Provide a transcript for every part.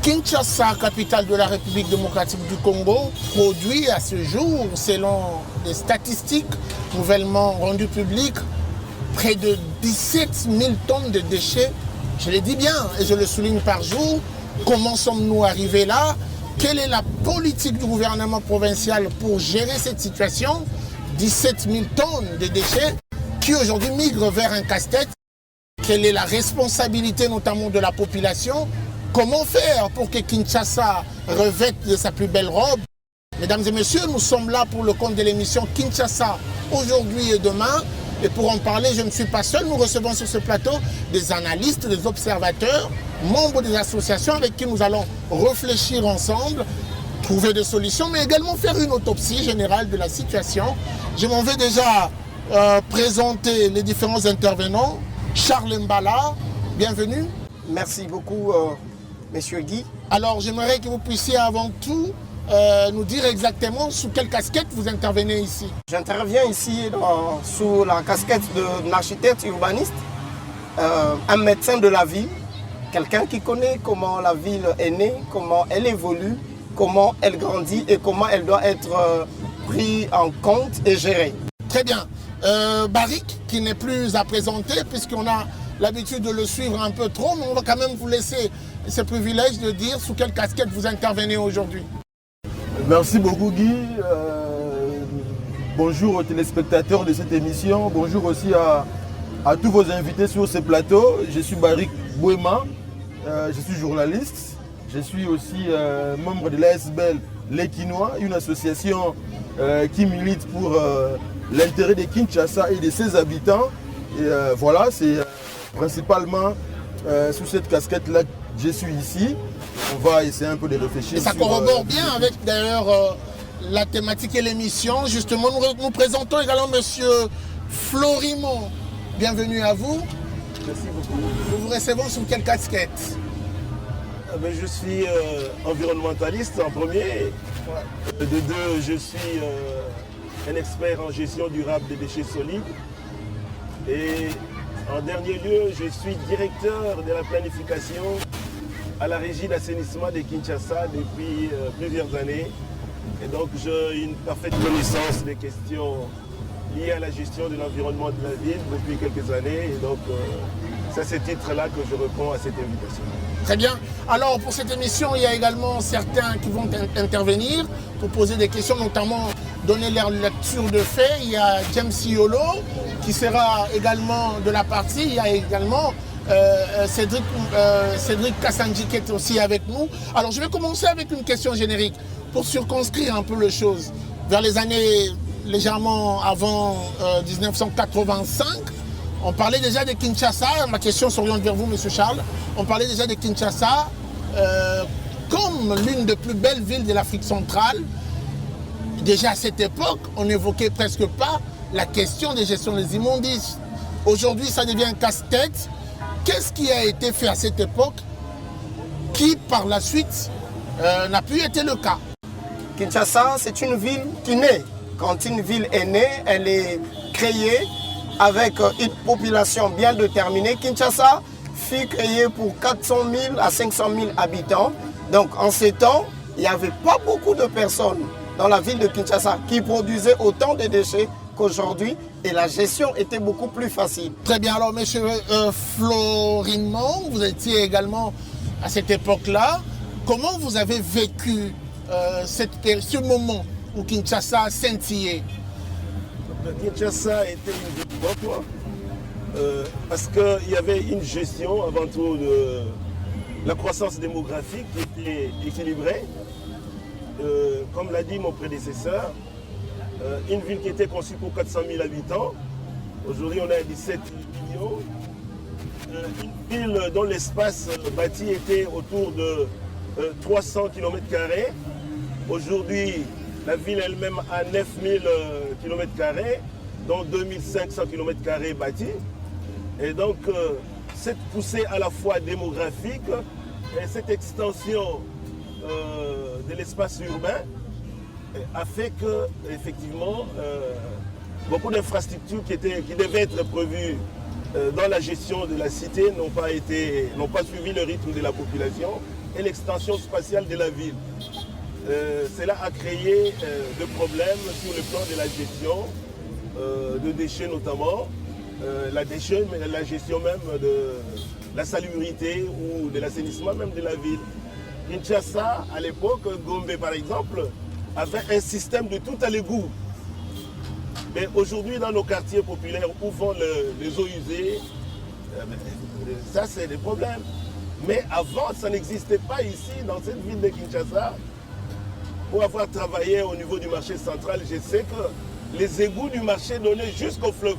Kinshasa, capitale de la République démocratique du Congo, produit à ce jour, selon des statistiques nouvellement rendues publiques, près de 17 000 tonnes de déchets. Je le dis bien et je le souligne par jour. Comment sommes-nous arrivés là? Quelle est la politique du gouvernement provincial pour gérer cette situation? 17 000 tonnes de déchets qui aujourd'hui migrent vers un casse-tête. Quelle est la responsabilité notamment de la population? Comment faire pour que Kinshasa revête de sa plus belle robe? Mesdames et messieurs, nous sommes là pour le compte de l'émission Kinshasa aujourd'hui et demain. Et pour en parler, je ne suis pas seul. Nous recevons sur ce plateau des analystes, des observateurs, membres des associations avec qui nous allons réfléchir ensemble, trouver des solutions, mais également faire une autopsie générale de la situation. Je m'en vais déjà présenter les différents intervenants. Charles Mbala, bienvenue. Merci beaucoup, Monsieur Guy. Alors, j'aimerais que vous puissiez avant tout nous dire exactement sous quelle casquette vous intervenez ici. J'interviens ici sous la casquette d'un architecte urbaniste, un médecin de la ville, quelqu'un qui connaît comment la ville est née, comment elle évolue, comment elle grandit et comment elle doit être prise en compte et gérée. Très bien. Barik, qui n'est plus à présenter puisqu'on a l'habitude de le suivre un peu trop, mais on va quand même vous laisser ce privilège de dire sous quelle casquette vous intervenez aujourd'hui. Merci beaucoup Guy. Bonjour aux téléspectateurs de cette émission. Bonjour aussi à tous vos invités sur ce plateau. Je suis Barik Bouema, je suis journaliste. Je suis aussi membre de l'ASBL Les Quinois, une association qui milite pour l'intérêt de Kinshasa et de ses habitants. Et voilà, c'est principalement sous cette casquette-là que je suis ici. On va essayer un peu de réfléchir. Et ça corrobore bien avec d'ailleurs la thématique et l'émission. Justement, nous présentons également Monsieur Florimond. Bienvenue à vous. Merci beaucoup. Nous vous recevons sous quelle casquette? Je suis environnementaliste en premier. De deux, je suis un expert en gestion durable des déchets solides. Et en dernier lieu, je suis directeur de la planification à la régie d'assainissement de Kinshasa depuis plusieurs années. Et donc j'ai une parfaite connaissance des questions liées à la gestion de l'environnement de la ville depuis quelques années. Et donc c'est à ce titre-là que je réponds à cette invitation. Très bien. Alors pour cette émission, il y a également certains qui vont intervenir pour poser des questions, notamment donner leur lecture de fait. Il y a James Yolo qui sera également de la partie. Il y a également Cédric Kassanji qui est aussi avec nous. Alors je vais commencer avec une question générique pour circonscrire un peu les choses. Vers les années légèrement avant 1985, on parlait déjà de Kinshasa. Ma question s'oriente vers vous, Monsieur Charles. On parlait déjà de Kinshasa comme l'une des plus belles villes de l'Afrique centrale. Déjà à cette époque, on n'évoquait presque pas la question de gestion des immondices. Aujourd'hui, ça devient un casse-tête. Qu'est-ce qui a été fait à cette époque qui, par la suite, n'a plus été le cas? Kinshasa, c'est une ville qui naît. Quand une ville est née, elle est créée avec une population bien déterminée. Kinshasa fut créée pour 400 000 à 500 000 habitants. Donc en ces temps, il n'y avait pas beaucoup de personnes dans la ville de Kinshasa qui produisaient autant de déchets qu'aujourd'hui et la gestion était beaucoup plus facile. Très bien, alors monsieur Florimond, vous étiez également à cette époque-là. Comment vous avez vécu ce moment où Kinshasa scintillait? Kinshasa était une ville d'emploi parce qu'il y avait une gestion avant tout de la croissance démographique qui était équilibrée. Comme l'a dit mon prédécesseur, une ville qui était conçue pour 400 000 habitants. Aujourd'hui, on est à 17 millions. Une ville dont l'espace bâti était autour de 300 km². Aujourd'hui, la ville elle-même a 9000 km², dont 2500 km² bâtis. Et donc, cette poussée à la fois démographique et cette extension de l'espace urbain a fait que, effectivement, beaucoup d'infrastructures qui devaient être prévues dans la gestion de la cité n'ont pas suivi le rythme de la population. et l'extension spatiale de la ville. Cela a créé des problèmes sur le plan de la gestion de déchets notamment, la gestion même de la salubrité ou de l'assainissement même de la ville. Kinshasa, à l'époque, Gombe par exemple, avait un système de tout à l'égout. Mais aujourd'hui, dans nos quartiers populaires où vont les eaux usées, ça c'est des problèmes. Mais avant, ça n'existait pas ici, dans cette ville de Kinshasa. Pour avoir travaillé au niveau du marché central, je sais que les égouts du marché donnaient jusqu'au fleuve.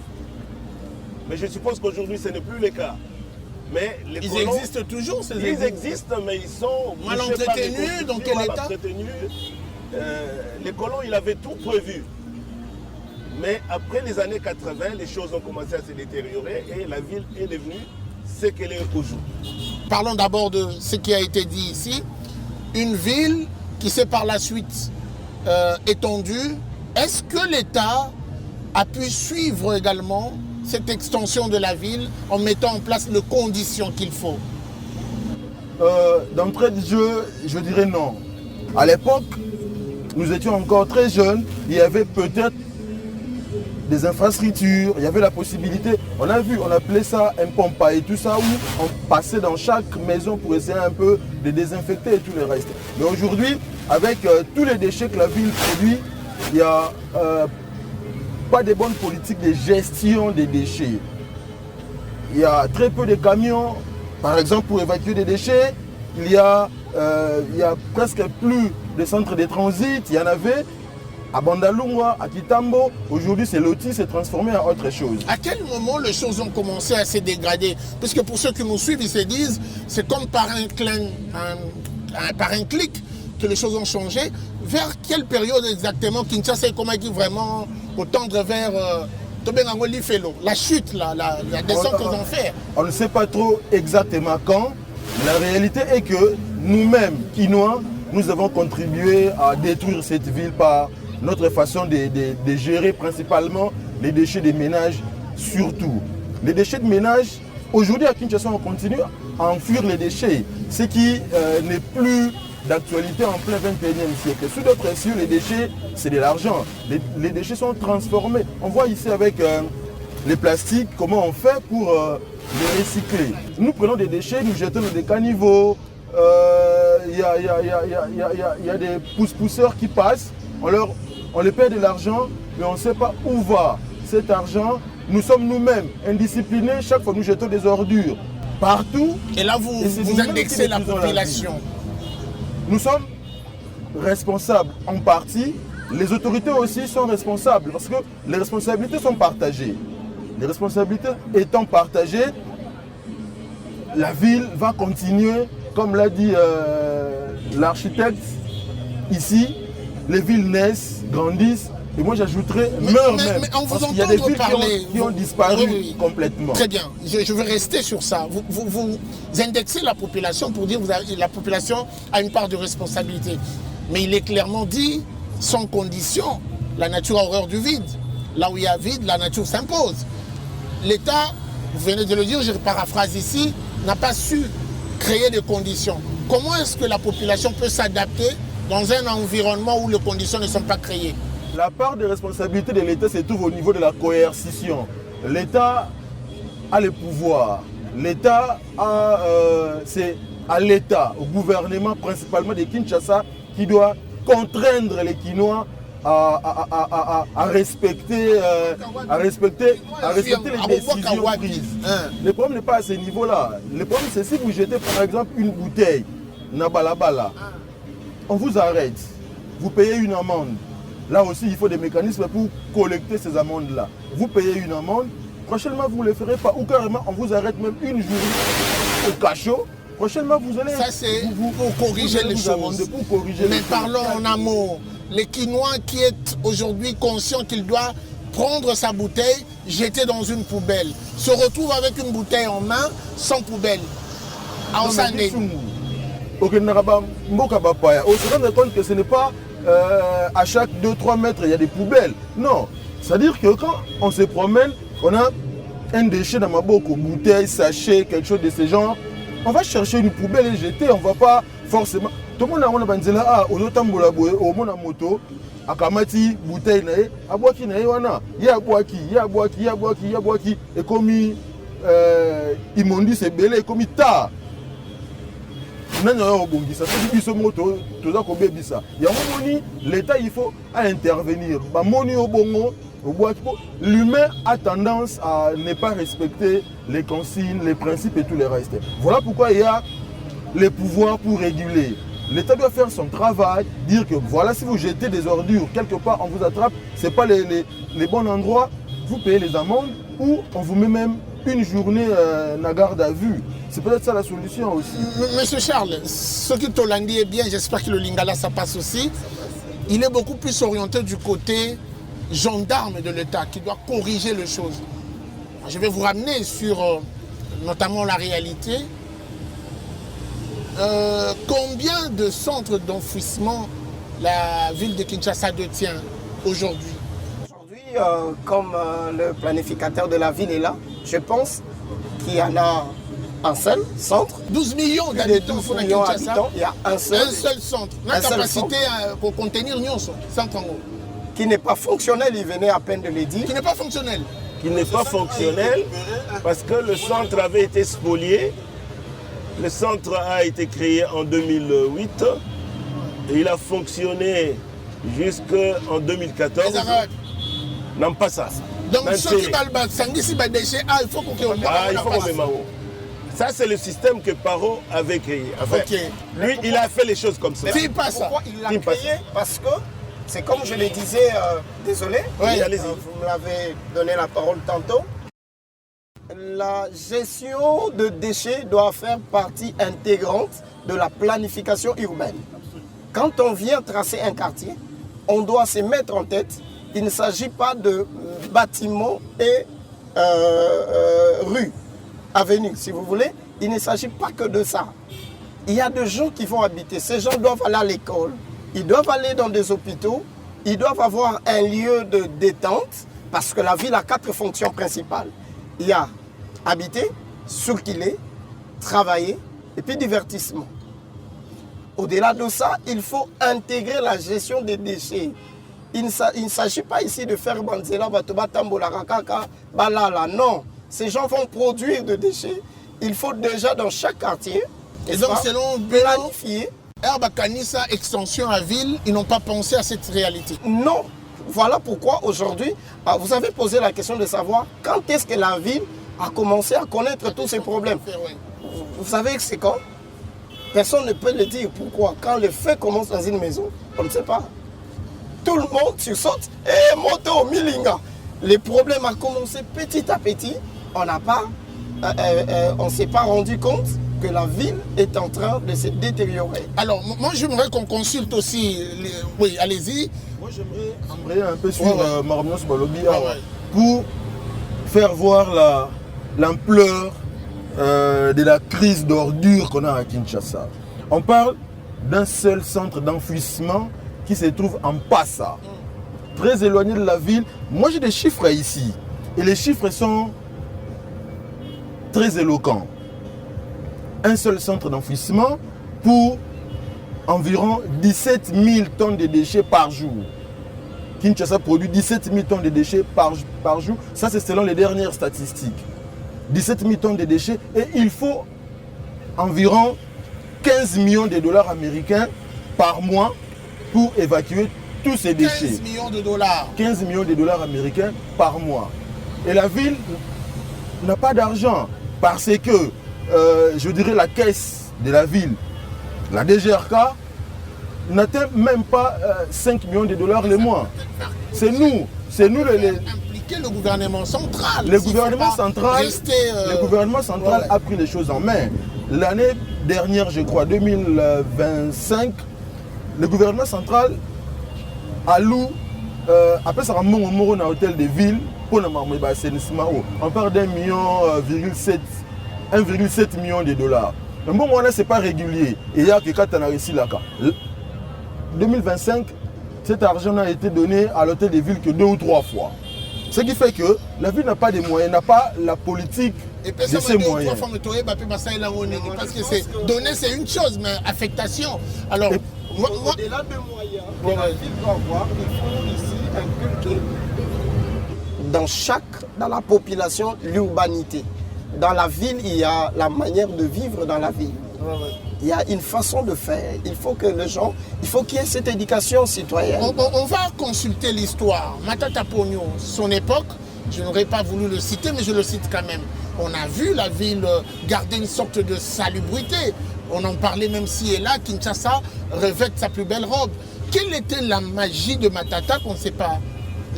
Mais je suppose qu'aujourd'hui, ce n'est plus le cas. Mais les Ils colons, existent toujours, ces égouts? Ils existent, mais ils sont mal entretenus. Dans quel état? Les colons, ils avaient tout prévu. Mais après les années 80, les choses ont commencé à se détériorer et la ville est devenue ce qu'elle est aujourd'hui. Parlons d'abord de ce qui a été dit ici. Une ville qui s'est par la suite étendue. Est-ce que l'État a pu suivre également cette extension de la ville en mettant en place les conditions qu'il faut? D'entrée de jeu, je dirais non. À l'époque, nous étions encore très jeunes. Il y avait peut-être des infrastructures, il y avait la possibilité, on a vu, on appelait ça un pompa et tout ça, où on passait dans chaque maison pour essayer un peu de désinfecter et tout le reste. Mais aujourd'hui, avec tous les déchets que la ville produit, il n'y a pas de bonne politique de gestion des déchets. Il y a très peu de camions, par exemple, pour évacuer des déchets. Il y a presque plus de centres de transit, il y en avait à Bandalungwa, à Kitambo. Aujourd'hui, c'est loti, c'est transformé en autre chose. À quel moment les choses ont commencé à se dégrader? Parce que pour ceux qui nous suivent, ils se disent, c'est comme par un clic que les choses ont changé. Vers quelle période exactement Kinshasa comment dit vraiment au tendre vers la chute, la descente aux enfers? On ne sait pas trop exactement quand. La réalité est que nous-mêmes, Kinois, nous avons contribué à détruire cette ville par notre façon de gérer principalement les déchets des ménages surtout. Les déchets de ménage, aujourd'hui à Kinshasa, on continue à enfuir les déchets, ce qui n'est plus d'actualité en plein 21e siècle. Sous d'autres cieux, les déchets, c'est de l'argent. Les déchets sont transformés. On voit ici avec les plastiques, comment on fait pour les recycler. Nous prenons des déchets, nous jetons dans des caniveaux. Il y a des pousse-pousseurs qui passent. On les paie de l'argent, mais on ne sait pas où va cet argent. Nous sommes nous-mêmes indisciplinés. Chaque fois, nous jetons des ordures partout. Et là, vous indexez la population. Nous sommes responsables en partie. Les autorités aussi sont responsables parce que les responsabilités sont partagées. Les responsabilités étant partagées, la ville va continuer, comme l'a dit l'architecte, ici, les villes naissent, grandissent, et moi j'ajouterais meurent même. Mais on vous parce qu'il y a des villes qui ont disparu complètement. Très bien, je veux rester sur ça. Vous indexez la population pour dire que la population a une part de responsabilité. Mais il est clairement dit, sans condition, la nature a horreur du vide. Là où il y a vide, la nature s'impose. L'État, vous venez de le dire, je paraphrase ici, n'a pas su créer des conditions. Comment est-ce que la population peut s'adapter dans un environnement où les conditions ne sont pas créées? La part de responsabilité de l'État se trouve au niveau de la coercition. L'État a le pouvoir. L'État c'est à l'État, au gouvernement principalement de Kinshasa, qui doit contraindre les Kinois à respecter les décisions prises. Le problème n'est pas à ce niveau-là. Le problème, c'est si vous jetez par exemple une bouteille, Nabalabala, on vous arrête, vous payez une amende. Là aussi, il faut des mécanismes pour collecter ces amendes-là. Vous payez une amende, prochainement vous ne le ferez pas, ou carrément on vous arrête même une journée au cachot. Prochainement, vous allez... Ça, c'est pour corriger les choses. Mais parlons en amour. Les Kinois qui est aujourd'hui conscient qu'il doit prendre sa bouteille, jeter dans une poubelle, se retrouve avec une bouteille en main, sans poubelle. On se rend compte que ce n'est pas à chaque 2-3 mètres, il y a des poubelles. Non. C'est-à-dire que quand on se promène, on a un déchet dans ma bouche, bouteille, sachet, quelque chose de ce genre. On va chercher une poubelle et jeter, on ne va pas forcément. Tout le monde a un banzela, ah, au tambola boy, au monde moto, à Kamati, bouteille, à boaki, ya boaki, et comme ils m'ont dit c'est belé, comme ta. L'État il faut intervenir. L'humain a tendance à ne pas respecter les consignes, les principes et tout le reste. Voilà pourquoi il y a les pouvoirs pour réguler. L'État doit faire son travail, dire que voilà, si vous jetez des ordures quelque part, on vous attrape, ce n'est pas les bons endroits, vous payez les amendes ou on vous met même une journée à garde à vue. C'est peut-être ça la solution aussi. Monsieur Charles, ce que Tolandi est bien, j'espère que le Lingala ça passe aussi. Il est beaucoup plus orienté du côté gendarme de l'État qui doit corriger les choses. Je vais vous ramener sur notamment la réalité. Combien de centres d'enfouissement la ville de Kinshasa détient aujourd'hui? Aujourd'hui, comme le planificateur de la ville est là, je pense qu'il y en a un seul centre. 12 millions d'habitants il y a un seul centre. La capacité pour contenir Nyonso, qui n'est pas fonctionnel, il venait à peine de le dire. Qui n'est pas fonctionnel. Qui n'est pas fonctionnel parce que le centre avait été spolié. Le centre a été créé en 2008 et il a fonctionné jusqu'en 2014. Non, pas ça. Donc, ceux qui veulent déchets, il faut qu'on ça, c'est le système que Paro avait créé. Enfin, lui, il a fait les choses comme ça. Pourquoi il l'a créé? Parce que, c'est comme je le disais, désolé, oui, allez-y. Vous me l'avez donné la parole tantôt. La gestion de déchets doit faire partie intégrante de la planification urbaine. Quand on vient tracer un quartier, on doit se mettre en tête, il ne s'agit pas de bâtiments et rues, avenues, si vous voulez. Il ne s'agit pas que de ça. Il y a des gens qui vont habiter. Ces gens doivent aller à l'école, ils doivent aller dans des hôpitaux, ils doivent avoir un lieu de détente, parce que la ville a 4 fonctions principales. Il y a habiter, circuler, travailler et puis divertissement. Au-delà de ça, il faut intégrer la gestion des déchets. Il ne s'agit pas ici de faire Banzela, Batoba, Tambola, Rakaka, Balala. Non, ces gens vont produire des déchets. Il faut déjà dans chaque quartier, et donc selon planifier. Herbakanissa, extension à ville, ils n'ont pas pensé à cette réalité. Non. Voilà pourquoi aujourd'hui, vous avez posé la question de savoir quand est-ce que la ville a commencé à connaître tous ces problèmes. Vous savez que c'est quand? Personne ne peut le dire. Pourquoi? Quand le feu commence dans une maison, on ne sait pas. Tout le monde sursaute. Et moto, milinga. Les problèmes ont commencé petit à petit. On ne s'est pas rendu compte que la ville est en train de se détériorer. Alors, moi, j'aimerais qu'on consulte aussi... Oui, allez-y. Moi, j'aimerais embrayer un peu sur Marmios Balobi pour faire voir l'ampleur de la crise d'ordures qu'on a à Kinshasa. On parle d'un seul centre d'enfouissement qui se trouve en Passa, très éloigné de la ville. Moi, j'ai des chiffres ici, et les chiffres sont très éloquents. Un seul centre d'enfouissement pour environ 17 000 tonnes de déchets par jour. Kinshasa produit 17 000 tonnes de déchets par jour. Ça, c'est selon les dernières statistiques. 17 000 tonnes de déchets et il faut environ 15 millions de dollars américains par mois pour évacuer tous ces déchets. 15 millions de dollars. 15 millions de dollars américains par mois. Et la ville n'a pas d'argent parce que, je dirais, la caisse de la ville, la DGRK, n'atteint même pas 5 millions de dollars le mois. C'est nous Impliquer le gouvernement central. Le gouvernement central a pris les choses en main. L'année dernière, je crois, 2025, le gouvernement central a loué, après ça, un hôtel de ville pour l'assainissement. On parle d'1,7 million de dollars. Mais bon, ce n'est pas régulier. Et il y a que quand on a réussi là. 2025, cet argent n'a été donné à l'hôtel de ville que 2 ou 3 fois. Ce qui fait que la ville n'a pas de moyens, n'a pas la politique Et puis, de ça ces m'a dit, moyens. parce que c'est donner, c'est une chose, mais affectation. Alors, Au-delà des moyens que la ville doit avoir, il faut ici inculquer dans la population l'urbanité. Dans la ville, il y a la manière de vivre dans la ville. Il y a une façon de faire. Il faut que les gens, il faut qu'il y ait cette éducation citoyenne. on va consulter l'histoire. Matata Pogno, son époque, je n'aurais pas voulu le citer, mais je le cite quand même. On a vu la ville garder une sorte de salubrité. On en parlait même si et là, Kinshasa revête sa plus belle robe. Quelle était la magie de Matata qu'on ne sait pas,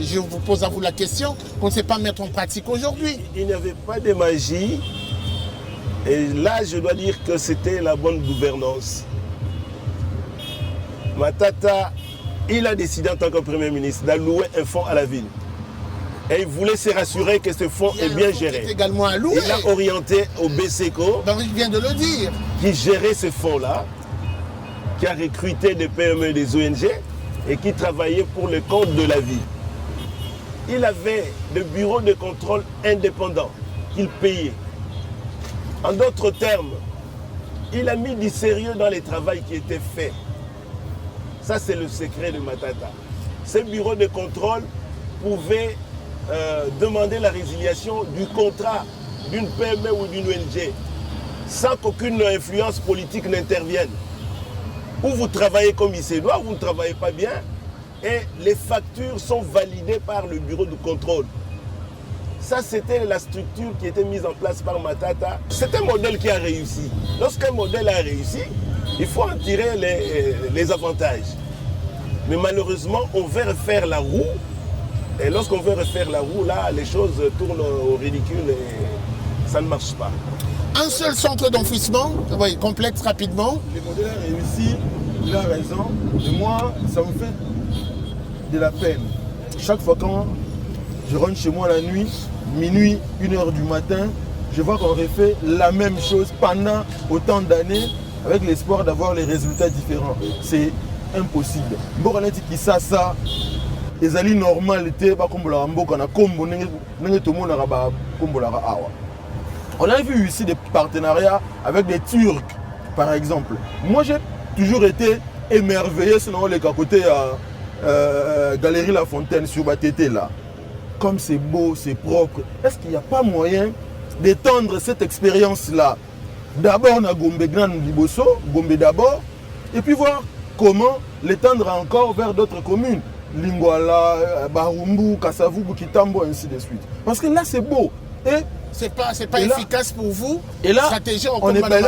je vous pose à vous la question, qu'on ne sait pas mettre en pratique aujourd'hui? Il n'y avait pas de magie. Et là, je dois dire que c'était la bonne gouvernance. Matata, il a décidé en tant que Premier ministre d'allouer un fonds à la ville. Et il voulait se rassurer que ce fonds est bien géré. Également alloué. Il a orienté au BCECO, Il vient de le dire. qui gérait ce fonds-là, qui a recruté des PME et des ONG et qui travaillait pour le compte de la ville. Il avait des bureaux de contrôle indépendants qu'il payait. En d'autres termes, il a mis du sérieux dans les travaux qui étaient faits. Ça, c'est le secret de Matata. Ces bureaux de contrôle pouvaient demander la résiliation du contrat d'une PME ou d'une ONG sans qu'aucune influence politique n'intervienne. Ou vous travaillez comme il se doit, ou vous ne travaillez pas bien, et les factures sont validées par le bureau de contrôle. Ça, c'était la structure qui était mise en place par Matata. C'est un modèle qui a réussi. Lorsqu'un modèle a réussi, il faut en tirer les avantages. Mais malheureusement, on veut refaire la roue. Et lorsqu'on veut refaire la roue, là, les choses tournent au ridicule et ça ne marche pas. Un seul centre d'enfouissement, oui, complexe rapidement. Le modèle a réussi, il a raison. Et moi, ça me fait de la peine. Chaque fois quand je rentre chez moi la nuit, minuit, 1h du matin, je vois qu'on refait la même chose pendant autant d'années avec l'espoir d'avoir les résultats différents. C'est impossible. Ça, les alliés normal étaient pas comme la mboka na kombo on a vu ici des partenariats avec des Turcs, par exemple. Moi, j'ai toujours été émerveillé sur les côté Galerie La Fontaine sur Batété là. Comme c'est beau, c'est propre. Est-ce qu'il n'y a pas moyen d'étendre cette expérience-là? D'abord, on a Gombe Grand Liboso, Gombe d'abord, et puis voir comment l'étendre encore vers d'autres communes. Lingwala, Barumbu, Kasavu, Bukitambo, ainsi de suite. Parce que là, c'est beau. Et c'est pas efficace pour vous. Et là, stratégie on est balai,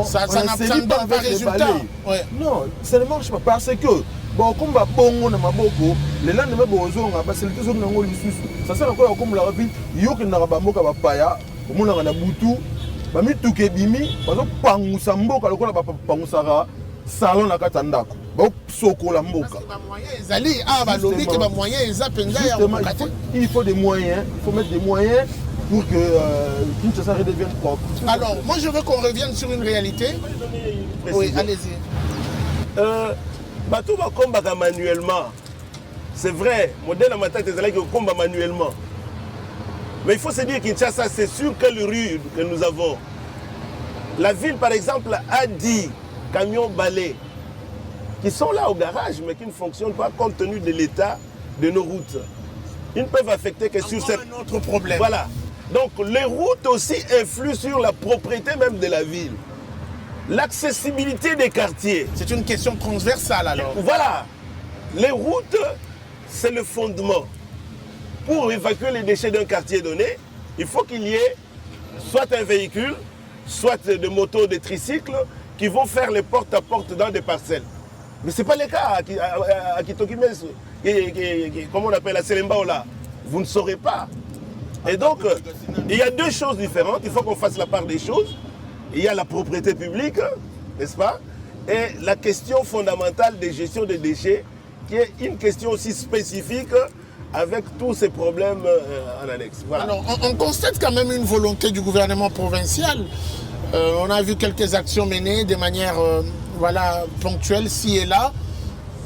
ça ne donne pas résultat. Ouais. Non, ça ne marche pas parce que bon, comme bongo na maboko, les lendemain bozonga parce que les choses n'ont lisusu. Ça sert à quoi comme la vie, yo que na bamoka ba paya, comme on a butu, ba mi tuke bimi, parce que pangusa mboka lokola ba pangusara salon na katandako. Ba soko la mboka. Il faut des moyens, il faut mettre des moyens pour que Kinshasa redevienne propre. Alors, moi je veux qu'on revienne sur une réalité. Oui, allez-y. Bato va combattre manuellement. C'est vrai, modèle en matin, c'est que combat manuellement. Mais il faut se dire Kinshasa, c'est sur quelle rue que nous avons. La ville, par exemple, a 10 camions balais qui sont là au garage, mais qui ne fonctionnent pas compte tenu de l'état de nos routes. Ils ne peuvent affecter que sur cette... un autre problème. Voilà. Donc les routes aussi influent sur la propriété même de la ville. L'accessibilité des quartiers. C'est une question transversale alors. Voilà. Les routes, c'est le fondement. Pour évacuer les déchets d'un quartier donné, il faut qu'il y ait soit un véhicule, soit des motos, des tricycles qui vont faire les porte-à-porte dans des parcelles. Mais ce n'est pas le cas à Kitokimès, comme on appelle à Selembaola. Vous ne saurez pas. Et donc, il y a deux choses différentes. Il faut qu'on fasse la part des choses. Il y a la propriété publique, n'est-ce pas? Et la question fondamentale de gestion des déchets, qui est une question aussi spécifique avec tous ces problèmes en annexe. Voilà. Alors, on constate quand même une volonté du gouvernement provincial. On a vu quelques actions menées de manière ponctuelle, ci et là.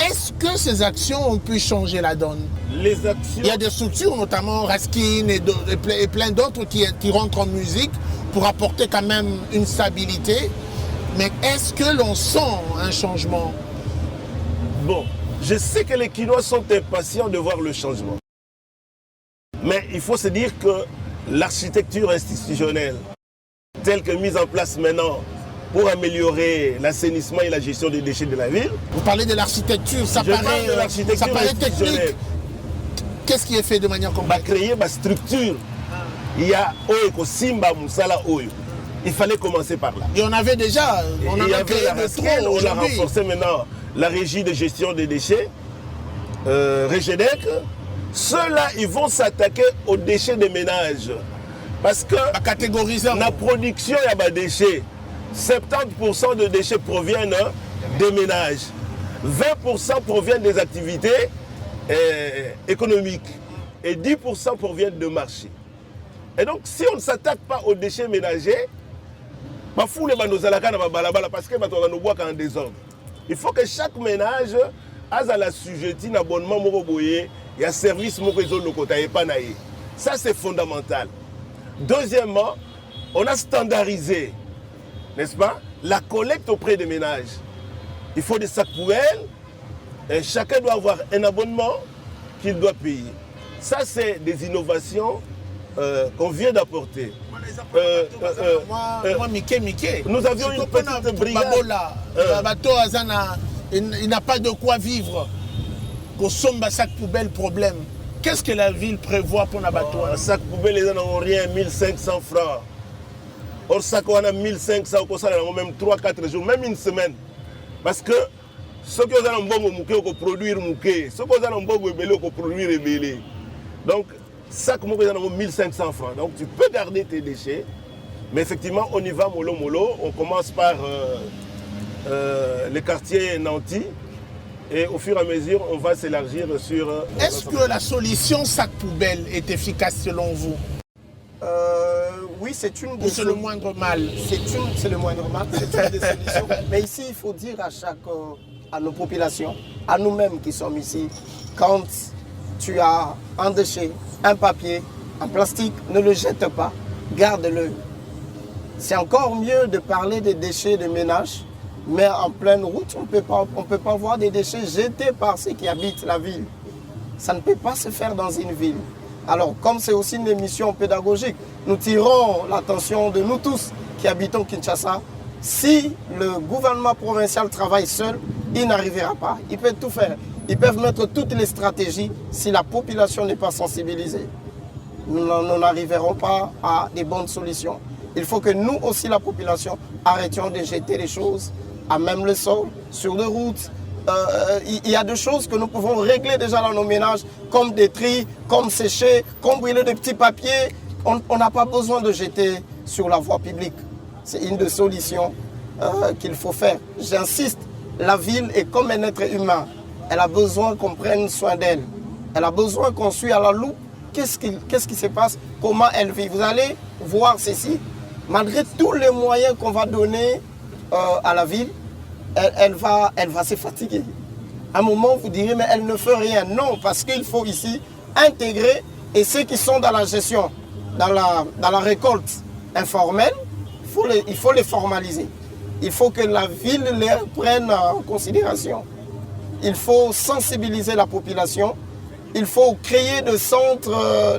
est-ce que ces actions ont pu changer la donne? Les actions... Il y a des structures, notamment Raskin et plein d'autres qui rentrent en musique pour apporter quand même une stabilité. Mais est-ce que l'on sent un changement? Bon, je sais que les Kinois sont impatients de voir le changement. Mais il faut se dire que l'architecture institutionnelle, telle que mise en place maintenant pour améliorer l'assainissement et la gestion des déchets de la ville. Vous parlez de l'architecture, ça paraît technique. Qu'est-ce qui est fait de manière concrète? Créer ma structure. Il y a Oeko Simba Moussala Oyo. Il fallait commencer par là. Et on avait déjà, on a renforcé maintenant la régie de gestion des déchets, Régédec. Ceux-là, ils vont s'attaquer aux déchets des ménages. Parce que la production, il y a des déchets. 70% de déchets proviennent des ménages. 20% proviennent des activités économiques. Et 10% proviennent de marché. Et donc, si on ne s'attaque pas aux déchets ménagers, parce que il faut que chaque ménage ait la sujetti un abonnement et un service. Ça, c'est fondamental. Deuxièmement, on a standardisé, n'est-ce pas, la collecte auprès des ménages. Il faut des sacs poubelles et chacun doit avoir un abonnement qu'il doit payer. Ça, c'est des innovations qu'on vient d'apporter. Nous avions une petite brigade. Il n'a pas de quoi vivre. Kosomba sac poubelle problème. Qu'est-ce que la ville prévoit pour la bateau? Sac poubelle, ils n'ont rien, 1500 francs. Or, sac on a 1500, on a même 3-4 jours, même une semaine. Parce que ceux qui ont un bon mouké, on peut produire mouké. Ceux qui ont un bon bébé, on peut produire bébé. Donc, sac mouké, on a 1500 francs. Donc, tu peux garder tes déchets. Mais effectivement, on y va mollo mollo. On commence par les quartiers nantis. Et au fur et à mesure, on va s'élargir sur... Est-ce que la solution sac poubelle est efficace selon vous? Oui, c'est une des... Ou c'est le moindre mal? C'est le moindre mal, c'est une des solutions. Mais ici, il faut dire à nos populations, à nous-mêmes qui sommes ici, quand tu as un déchet, un papier, un plastique, ne le jette pas, garde-le. C'est encore mieux de parler des déchets de ménage, mais en pleine route, on ne peut pas voir des déchets jetés par ceux qui habitent la ville. Ça ne peut pas se faire dans une ville. Alors, comme c'est aussi une émission pédagogique, nous tirons l'attention de nous tous qui habitons Kinshasa. Si le gouvernement provincial travaille seul, il n'arrivera pas. Ils peuvent tout faire. Ils peuvent mettre toutes les stratégies. Si la population n'est pas sensibilisée, nous n'arriverons pas à des bonnes solutions. Il faut que nous aussi, la population, arrêtions de jeter les choses à même le sol, sur les routes. Il y a des choses que nous pouvons régler déjà dans nos ménages, comme des tris, comme sécher, comme brûler des petits papiers. On n'a pas besoin de jeter sur la voie publique. C'est une des solutions qu'il faut faire. J'insiste, la ville est comme un être humain. Elle a besoin qu'on prenne soin d'elle. Elle a besoin qu'on suive à la loupe. Qu'est-ce qui se passe? Comment elle vit? Vous allez voir ceci. Malgré tous les moyens qu'on va donner à la ville, elle va se fatiguer. À un moment, vous direz, mais elle ne fait rien. Non, parce qu'il faut ici intégrer, et ceux qui sont dans la gestion, dans la récolte informelle, il faut les formaliser. Il faut que la ville les prenne en considération. Il faut sensibiliser la population. Il faut créer des centres,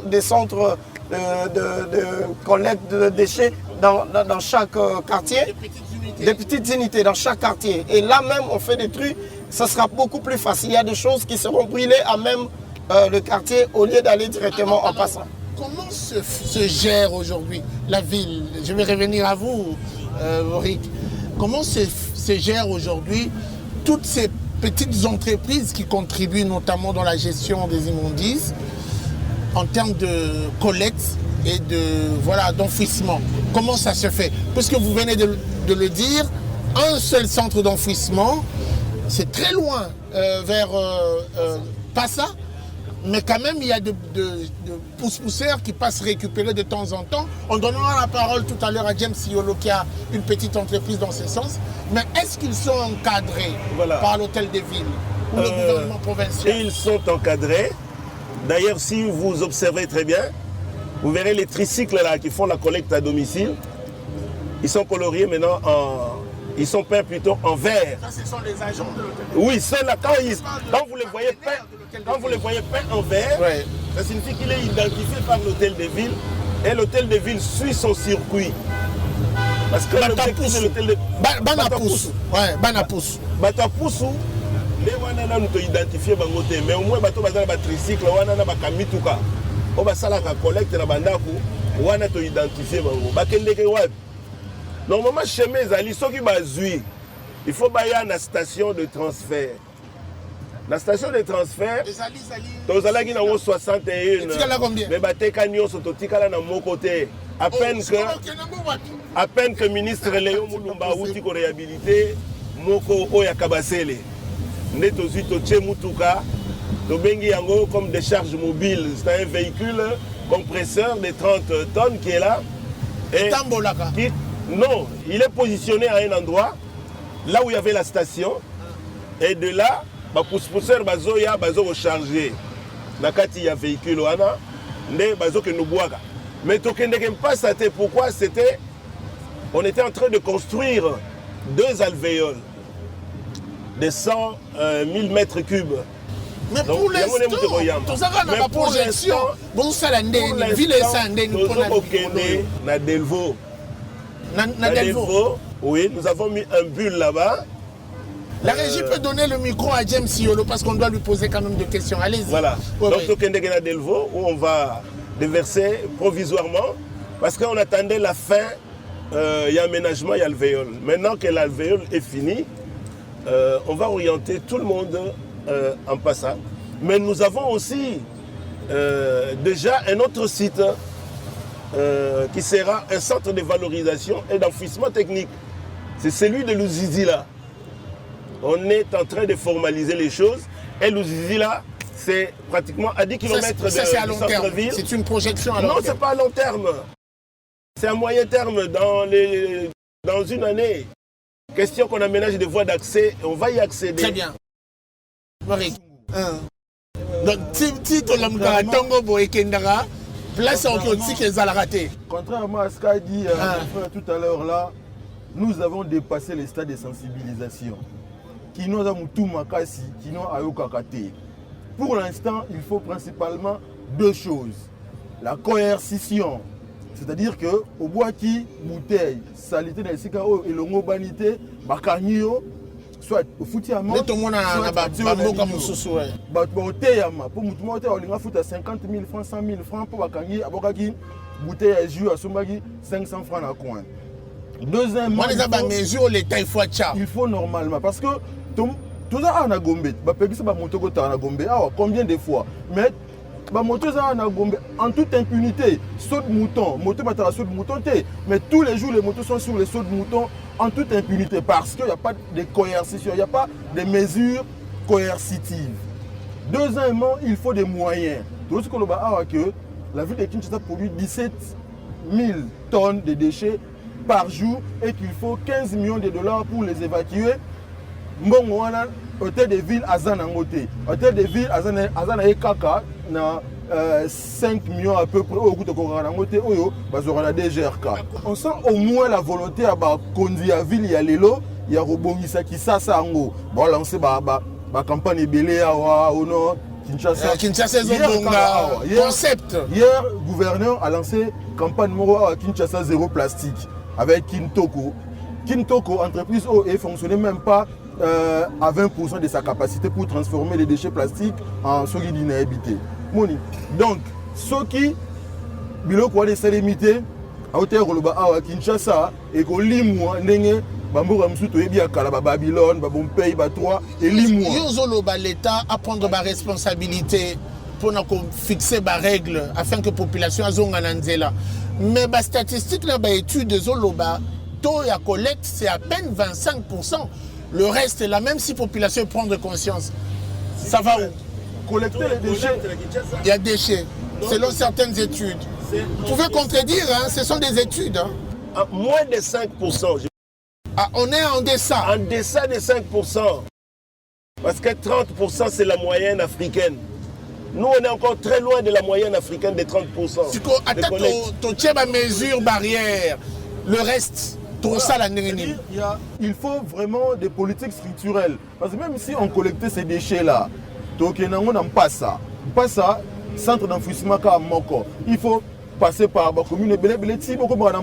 des centres de collecte de déchets dans chaque quartier. Des petites unités dans chaque quartier. Et là même, on fait des trucs, ça sera beaucoup plus facile. Il y a des choses qui seront brûlées à même le quartier au lieu d'aller directement en passant. Comment se gère aujourd'hui la ville? Je vais revenir à vous, Rick. Comment se gère aujourd'hui toutes ces petites entreprises qui contribuent notamment dans la gestion des immondices en termes de collecte et d'enfouissement? Comment ça se fait? Puisque vous venez de le dire, un seul centre d'enfouissement, c'est très loin vers Passa. Mais quand même, il y a de pousse-pousseurs qui passent récupérer de temps en temps. On donnera la parole tout à l'heure à James Siolo qui a une petite entreprise dans ce sens. Mais est-ce qu'ils sont encadrés par l'hôtel des villes ou le gouvernement provincial? Ils sont encadrés. D'ailleurs, si vous observez très bien, vous verrez les tricycles là qui font la collecte à domicile. Ils sont coloriés maintenant ils sont peints plutôt en vert. Ça, ce sont les agents de l'hôtel. Oui, c'est là, quand vous les voyez peints en vert, ça signifie qu'il est identifié par l'hôtel des villes et l'hôtel des villes suit son circuit. Parce que l'objectif de l'hôtel des villes... Banapousse. Ouais, Banapousse. Banapousse, les wanana nous identifié bangoté, mais au moins bato bazala ba tricycle wanana ba kamituka. O ba sala ka collecte na bandako, wana to identifier bango. Ba kendeke wapi. Normalement, chez mes amis, ceux qui bazui, il faut bailler à la station de transfert. La station de transfert, tu as qui dans 61, mais bateka nyonso to tikala na mon côté. À peine que le ministre Léon Moulumba outi ko réhabilité moko oya kabasele. Né to zui to chemutuka, to bengi yango comme décharge mobile, c'est un véhicule compresseur de 30 tonnes qui est là. Et non, il est positionné à un endroit, là où il y avait la station, et de là, les pousseurs bazoya bazo recharger. Nakati ya véhicule wana, ne bazo que nous boire. Mais tokendeke pas ça pourquoi c'était, on était en train de construire 2 alvéoles de 100 000 mètres cubes. Mais pour l'instant, tout ça va dans la projection. Bon, ça l'a dit, ville et ça, na Delvaux. Na Delvaux, oui, nous avons mis un bulle là-bas. La régie peut donner le micro à James Siolo parce qu'on doit lui poser quand même des questions. Allez-y. Voilà. Donc, na Delvaux, où on va déverser provisoirement parce qu'on attendait la fin. Il y a aménagement, il y a alvéole. Maintenant que l'alvéole est fini, on va orienter tout le monde en passant. Mais nous avons aussi déjà un autre site qui sera un centre de valorisation et d'enfouissement technique. C'est celui de Luzizi là. On est en train de formaliser les choses. Et Luzizi là, c'est pratiquement à 10 km de centre-ville. C'est une projection à long terme. Non, ce n'est pas à long terme. C'est à moyen terme dans une année. Question qu'on aménage des voies d'accès, on va y accéder. Très bien. Marie. Donc, si tu l'as Tongo Boekendara, place en critique et raté. Contrairement à ce qu'a dit mon frère tout à l'heure là, nous avons dépassé les stades de sensibilisation. Qui nous a moutou makasi, qui nous a yokakate. Pour l'instant, il faut principalement 2 choses. La coercition. C'est-à-dire que au bois qui bouteille, salité dans les sikao et le mot banité, bakanyo, soit au foutiama, soit pour moutouma, on a foutu à 50 000 francs, 100 000 francs pour bakanyi, abokaki, bouteille à jus à sombagi, 500 francs à coin. Deuxièmement, il faut normalement, parce que tout ça en a gombé, combien de fois, mais en toute impunité, saut de mouton, mais tous les jours les motos sont sur les sauts de mouton en toute impunité parce qu'il n'y a pas de coercition, il n'y a pas de mesures coercitives. Deuxièmement, il faut des moyens. La ville de Kinshasa produit 17 000 tonnes de déchets par jour et qu'il faut 15 millions de dollars pour les évacuer. Hôtel de ville à Zanangote. Hôtel de ville à Zanangote, na 5 millions à peu près au goût de Korangote, la DGRK. On sent au moins la volonté à conduire à ville, il y a l'élo, il y a Robongisa qui ça, on va lancer la campagne belé au nord. Kinshasa. Kinshasa concept. Hier, le gouverneur a lancé campagne à Kinshasa zéro plastique avec Kintoko. Kintoko, entreprise ne fonctionnait même pas à 20% de sa capacité pour transformer les déchets plastiques en solide inhabité. Donc, ceux qui biloko de salimité à hauteur de Kinshasa et que l'immois n'engé Bamboura Msuto ebi akala ba Babylone, ba Bompay, ba 3 et l'immois. Yozolo ba l'État à prendre ma responsabilité pour fixer ma règle afin que la population azonga nanzela. Mais la statistique là ba étude de Zoloba taux à collecte c'est à peine 25%. Le reste est là, même si la population prend conscience. Ça va où? collecter les déchets. Il y a déchets, selon certaines études. Vous pouvez contredire, hein, ce sont des études. Hein. À moins de 5%. Ah, on est en deçà. En deçà de 5%. Parce que 30% c'est la moyenne africaine. Nous, on est encore très loin de la moyenne africaine de 30%. Si tu tiens ma mesure barrière, le reste, tout ça, la nérénie. Il faut vraiment des politiques structurelles. Parce que même si on collectait ces déchets-là, on n'a pas ça. Pas ça, centre d'enfouissement à Moko. Il faut passer par la commune.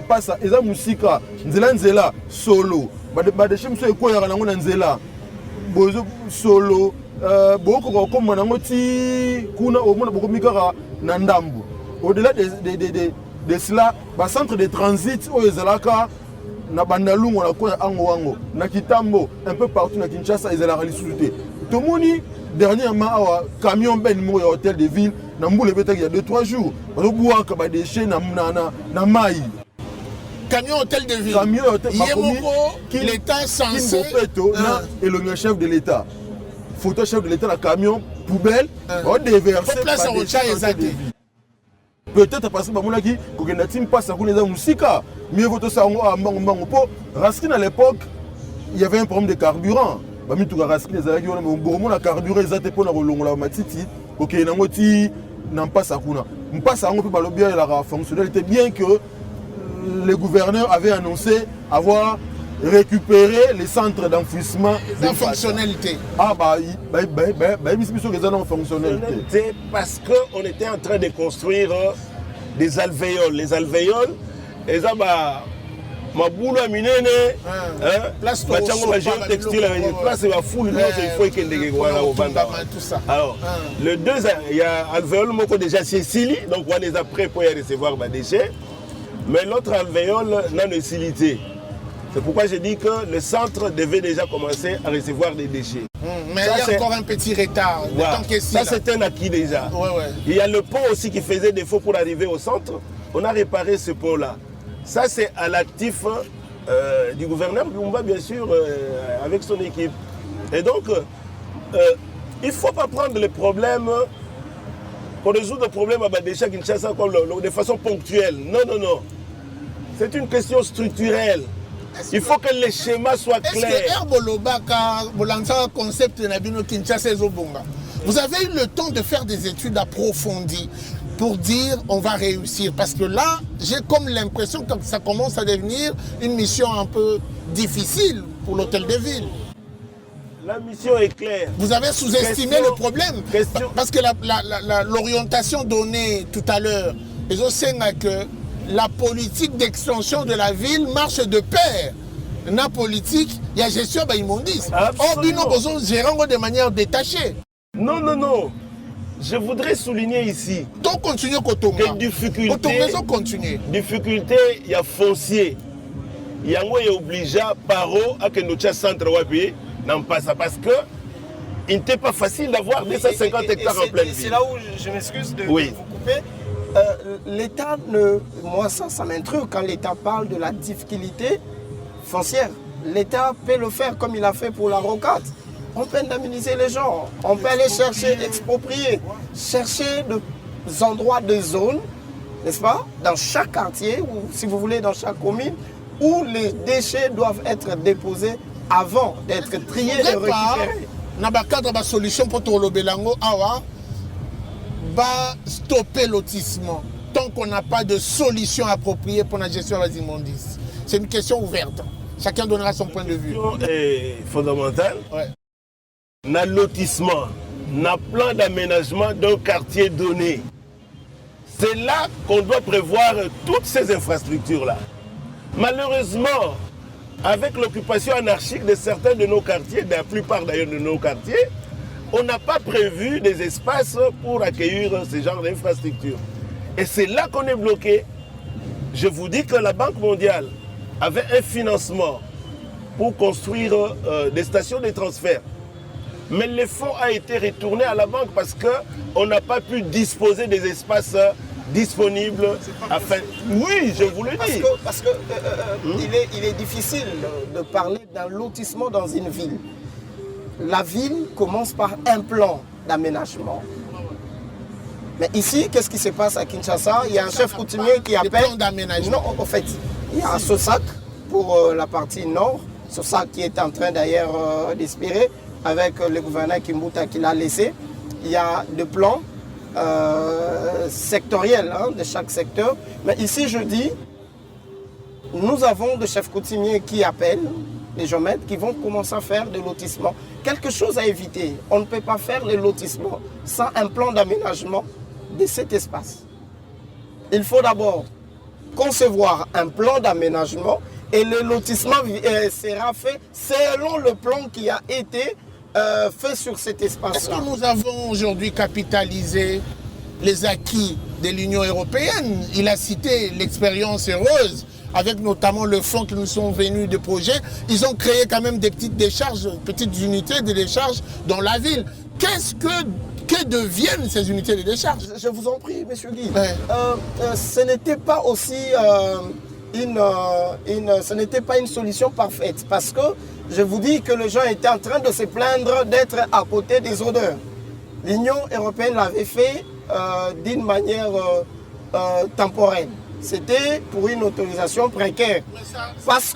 Pas ça. Et ça, Moussika, Nzela, solo. Les déchets, c'est quoi, Nzela solo. Au-delà de cela, le centre de transit au Ezalaka, na Bandalungu, na Kitambo, un peu partout na Kinshasa, Ezalaka Lissoute. Tout le monde, dernièrement, camion ben mou hôtel de ville, na Mboule il y a 2-3 jours. On a besoin de déchets na Maï. Camion hôtel de ville. Camion hôtel de ville. L'État censé. Et le chef de l'État. Photo chef de l'État, la camion, poubelle, on déverse place en peut-être parce que Kogenatim passe à Kouneza Moussika. Mieux vaut ça à Mbango. Raskin à l'époque, il y avait un problème de carburant. Raskin les Alagis, on a carburé, ils étaient pour la matiti. Ok, n'en passe à Kouna. On passe à un peu le bien et la fonctionnalité, bien que les gouverneurs avaient annoncé avoir récupérer les centres d'enfouissement en fonctionnalité. Ah ils sont en fonctionnalité. Parce qu'on était en train de construire des alvéoles. Les alvéoles, et ça ma boule à minene, place textile, place va fou, il faut qu'il y ait tout ça. Alors, le deux, il y a alvéole déjà Sicily, donc on les a prêts pour y recevoir des déchets, mais l'autre alvéole n'a de utilité. C'est pourquoi j'ai dit que le centre devait déjà commencer à recevoir des déchets. Mais ça, il y a encore un petit retard. Ouais. Ça, c'est un acquis déjà. Ouais. Il y a le pont aussi qui faisait défaut pour arriver au centre. On a réparé ce pont-là. Ça, c'est à l'actif du gouverneur Lumumba, bien sûr, avec son équipe. Et donc, il ne faut pas prendre les problèmes pour résoudre le problème à Badécha Kinshasa de façon ponctuelle. Non. C'est une question structurelle. Il faut que les schémas soient clairs. Est-ce que concept Kinshasa vous avez eu le temps de faire des études approfondies pour dire on va réussir? Parce que là, j'ai comme l'impression que ça commence à devenir une mission un peu difficile pour l'hôtel de ville. La mission est claire. Vous avez sous-estimé le problème. Parce que l'orientation donnée tout à l'heure, ils ont que la politique d'extension de la ville marche de pair. La politique, il y a gestion immondice. Or, nous gérons de manière détachée. Non. Je voudrais souligner ici que difficulté, il y a foncier. Il y a obligé paro à que notre centre wapi n'en passe parce que il n'était pas facile d'avoir 250 hectares en pleine ville. C'est là où je m'excuse de vous couper. L'État, moi ça m'intrigue quand l'État parle de la difficulté foncière. L'État peut le faire comme il a fait pour la rocade. On peut indemniser les gens, on peut aller chercher, exproprier, chercher des endroits de zones, n'est-ce pas, dans chaque quartier, ou si vous voulez dans chaque commune, où les déchets doivent être déposés avant d'être triés et récupérés. Dans le cadre de la solution pour tout le Bélango, va stopper lotissement tant qu'on n'a pas de solution appropriée pour la gestion des immondices. C'est une question ouverte. Chacun donnera son point de vue. La question est fondamentale. Dans le lotissement, dans le plan d'aménagement d'un quartier donné, c'est là qu'on doit prévoir toutes ces infrastructures-là. Malheureusement, avec l'occupation anarchique de certains de nos quartiers, de la plupart d'ailleurs de nos quartiers, on n'a pas prévu des espaces pour accueillir ce genre d'infrastructures. Et c'est là qu'on est bloqué. Je vous dis que la Banque mondiale avait un financement pour construire des stations de transfert. Mais le fonds a été retourné à la banque parce qu'on n'a pas pu disposer des espaces disponibles. Oui, je vous le dis. Parce que il est difficile de parler d'un lotissement dans une ville. La ville commence par un plan. d'aménagement. Mais ici, qu'est-ce qui se passe à Kinshasa? Il y a un chef coutumier qui appelle... plans d'aménagement. Non, en fait, il y a un SOSAC pour la partie nord, SOSAC qui est en train d'ailleurs d'expirer avec le gouverneur Kimbuta qui l'a laissé. Il y a des plans sectoriels de chaque secteur. Mais ici, je dis, nous avons des chefs coutumiers qui appellent, les géomètres, qui vont commencer à faire des lotissements. Quelque chose à éviter. On ne peut pas faire les lotissements sans un plan d'aménagement de cet espace. Il faut d'abord concevoir un plan d'aménagement et le lotissement sera fait selon le plan qui a été fait sur cet espace-là. Est-ce que nous avons aujourd'hui capitalisé les acquis de l'Union européenne? Il a cité l'expérience heureuse, avec notamment le fonds qui nous sont venus de projets. Ils ont créé quand même des petites décharges, petites unités de décharge dans la ville. Que deviennent ces unités de décharge? Je vous en prie, monsieur Guy. Ouais. Ce n'était pas aussi ce n'était pas une solution parfaite parce que je vous dis que les gens étaient en train de se plaindre d'être à côté des odeurs. L'Union européenne l'avait fait d'une manière temporaire. C'était pour une autorisation précaire. Parce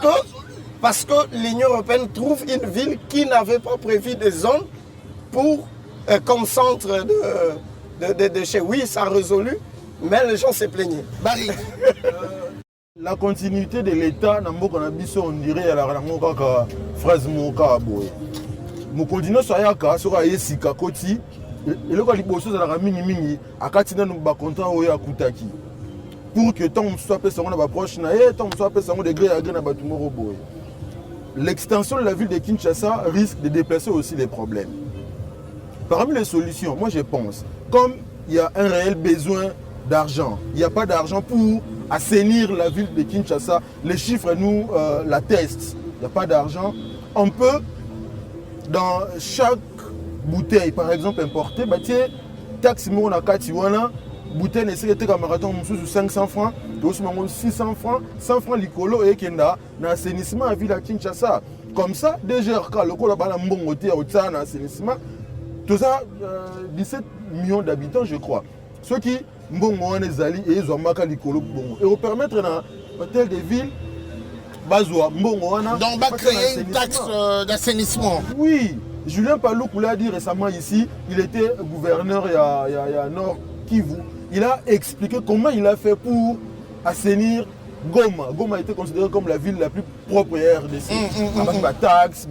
que l'Union européenne trouve une ville qui n'avait pas prévu des zones pour comme centre de déchets. Oui, ça a résolu, mais les gens se plaignaient. Barry. La continuité de l'État, on dirait à la phrase Moka Aboye. Nous continuons sur Ayaka, sur Ayesika, Koti, et le Kaliboso, ça a mini, à Katina, nous sommes contents à Kutaki. Pour que tant soit fait son approche, tant soit fait son degré à Grenabatumo. L'extension de la ville de Kinshasa risque de déplacer aussi les problèmes. Parmi les solutions, moi je pense, comme il y a un réel besoin d'argent, il n'y a pas d'argent pour assainir la ville de Kinshasa, les chiffres nous l'attestent, il n'y a pas d'argent, on peut, dans chaque bouteille par exemple importée, taxe na Katiwana, bouteille nécessaire comme marathon 500 francs, 600 francs, 100 francs l'icolo et kenda na assainissement à ville à Kinshasa. Comme ça, DGRK, le col à Mbongoté au Tsa na assainissement, tout ça, 17 millions d'habitants je crois. Ceux qui Mbongo Zali et Zomaka l'icolo et au permettre dans hôtel de ville, Bazoua, Mbongo donc on va créer une taxe d'assainissement. Oui, Julien Paloukou l'a dit récemment ici, il était gouverneur il y a Nord Kivu. Il a expliqué comment il a fait pour assainir Goma. Goma a été considérée comme la ville la plus propre RDC. Avec la taxe,